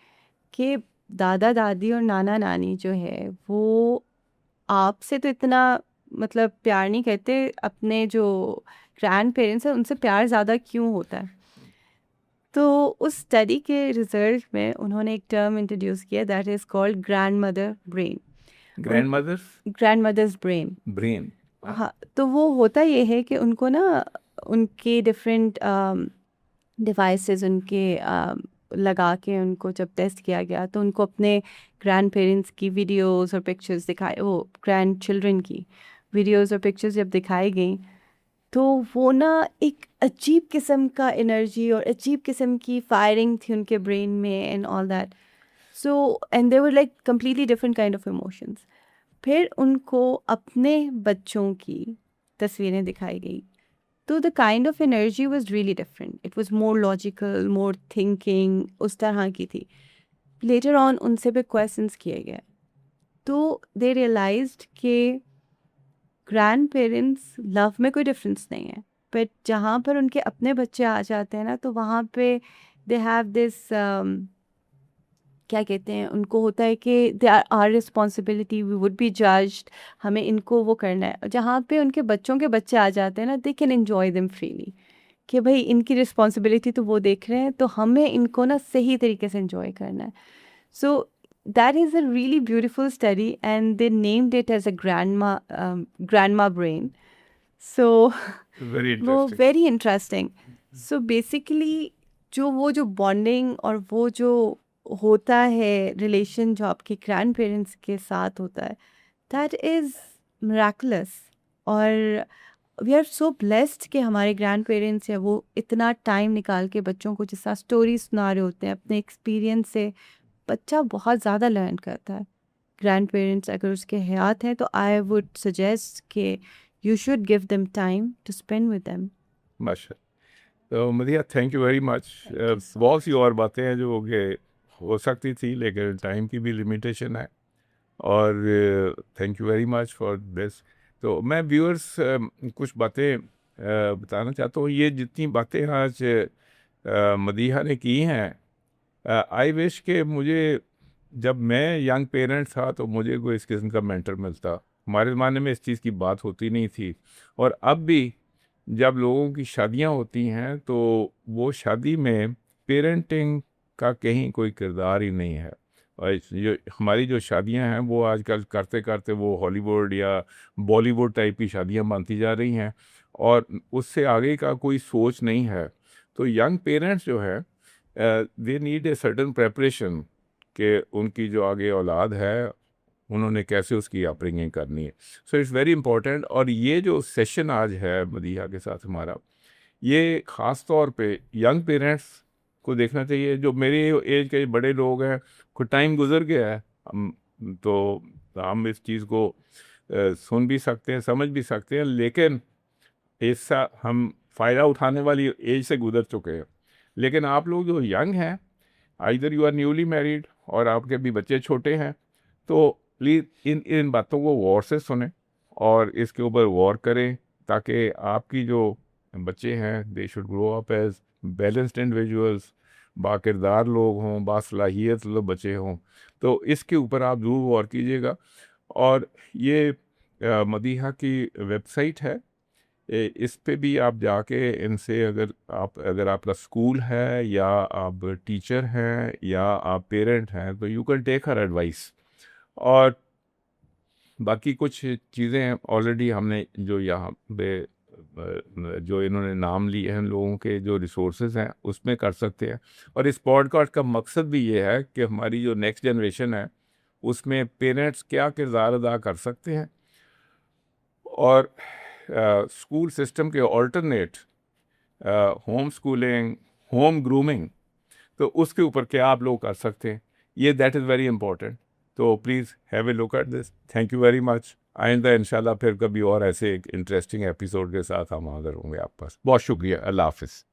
कि दादा दादी और नाना नानी जो है वो आपसे तो इतना मतलब प्यार नहीं करते, अपने जो ग्रैंड पेरेंट्स हैं उनसे प्यार ज़्यादा क्यों होता है। तो उस स्टडी के रिजल्ट में उन्होंने एक टर्म इंट्रोड्यूस किया, that is called grand mother brain. Grand mothers brain. Brain. हाँ, तो वो होता ये है कि उनको ना उनके डिफरेंट डिवाइसेस, उनके लगा के उनको जब टेस्ट किया गया तो उनको अपने ग्रैंड पेरेंट्स की वीडियोस और पिक्चर्स दिखाए, वो ग्रैंड चिल्ड्रन की वीडियोस और पिक्चर्स जब दिखाई गई तो वो ना एक अजीब किस्म का एनर्जी और अजीब किस्म की फायरिंग थी उनके ब्रेन में and all that. So and they were like completely different kind of emotions. फिर उनको अपने बच्चों की तस्वीरें दिखाई गई तो the kind of energy was really different, it was more logical, more thinking, उस तरह की थी। लेटर ऑन उनसे भी क्वेश्चंस किए गए तो दे रियलाइज्ड कि ग्रैंड पेरेंट्स लव में कोई डिफरेंस नहीं है, बट जहाँ पर उनके अपने बच्चे आ जाते हैं ना तो वहाँ पे दे हैव दिस क्या कहते हैं, उनको होता है कि they are are responsibility, we would be judged, हमें इनको वो करना है। जहाँ पे उनके बच्चों के बच्चे आ जाते हैं ना, they can enjoy them freely कि भाई इनकी रिस्पॉन्सिबिलिटी तो वो देख रहे हैं तो हमें इनको ना सही तरीके से एंजॉय करना है। सो that is a really beautiful study and they named it as a grandma brain. So very वो interesting. very interesting. So basically जो बॉन्डिंग और वो जो होता है रिलेशन जो आपके ग्रैंड पेरेंट्स के साथ होता है, दैट इज़ miraculous. और वी आर सो ब्लेस्ड कि हमारे ग्रैंड पेरेंट्स है वो इतना टाइम निकाल के बच्चों को जिस तरह स्टोरी सुना रहे होते हैं अपने एक्सपीरियंस से, बच्चा बहुत ज़्यादा लर्न करता है। ग्रैंड पेरेंट्स अगर उसके हयात हैं तो आई वुड सजेस्ट कि you should give them time to spend with them. माशा। तो मदिया, थैंक यू वेरी मच। बहुत सी और बातें हैं जो कि हो सकती थी लेकिन टाइम की भी लिमिटेशन है, और thank you very much for this. तो मैं व्यूअर्स कुछ बातें बताना चाहता हूँ। ये जितनी बातें आज मदीहा ने की हैं, आई विश के मुझे, जब मैं यंग पेरेंट था तो मुझे कोई इस किस्म का मेंटर मिलता। हमारे ज़माने में इस चीज़ की बात होती नहीं थी। और अब भी जब लोगों की शादियां होती हैं तो वो शादी में पेरेंटिंग का कहीं कोई किरदार ही नहीं है। और जो हमारी जो शादियां हैं वो आजकल करते करते वो हॉलीवुड या बॉलीवुड टाइप की शादियां बनती जा रही हैं, और उससे आगे का कोई सोच नहीं है। तो यंग पेरेंट्स जो है, they need a certain preparation कि उनकी जो आगे औलाद है उन्होंने कैसे उसकी अपब्रिंगिंग करनी है। So it's very important. और ये जो सेशन आज है मदीहा के साथ हमारा, ये ख़ास तौर पे यंग पेरेंट्स को देखना चाहिए। जो मेरी एज के बड़े लोग हैं, कुछ टाइम गुजर गया है, तो हम इस चीज़ को सुन भी सकते हैं, समझ भी सकते हैं, लेकिन ऐसा हम फ़ायदा उठाने वाली एज से गुजर चुके हैं। लेकिन आप लोग जो यंग हैं, either you are newly married और आपके भी बच्चे छोटे हैं, तो प्लीज़ इन इन बातों को गौर से सुने और इसके ऊपर गौर करें, ताकि आपकी जो बच्चे हैं they should grow up as balanced individuals, बाकिरदार लोग हों, बासलाहियत लोग बच्चे हों। तो इसके ऊपर आप ज़रूर गौर कीजिएगा। और ये मदीहा की वेबसाइट है, इस पे भी आप जाके इनसे, अगर आपका स्कूल है या आप टीचर हैं या आप पेरेंट हैं, तो you can take her advice. और बाकी कुछ चीज़ें ऑलरेडी हमने जो यहाँ पे जो इन्होंने नाम लिए हैं लोगों के जो रिसोर्सेज हैं उसमें कर सकते हैं। और इस पॉडकास्ट का मकसद भी ये है कि हमारी जो नेक्स्ट जनरेशन है उसमें पेरेंट्स क्या किरदार अदा कर सकते हैं, और स्कूल सिस्टम के alternate home schooling, home grooming, तो उसके ऊपर क्या आप लोग कर सकते हैं, ये दैट इज़ वेरी इंपॉर्टेंट। तो please have a look at this. Thank you very much. आइंदा इंशाल्लाह फिर कभी और ऐसे एक इंटरेस्टिंग एपिसोड के साथ हम हाज़िर होंगे आप पास। बहुत शुक्रिया। अल्लाह हाफ़िज़।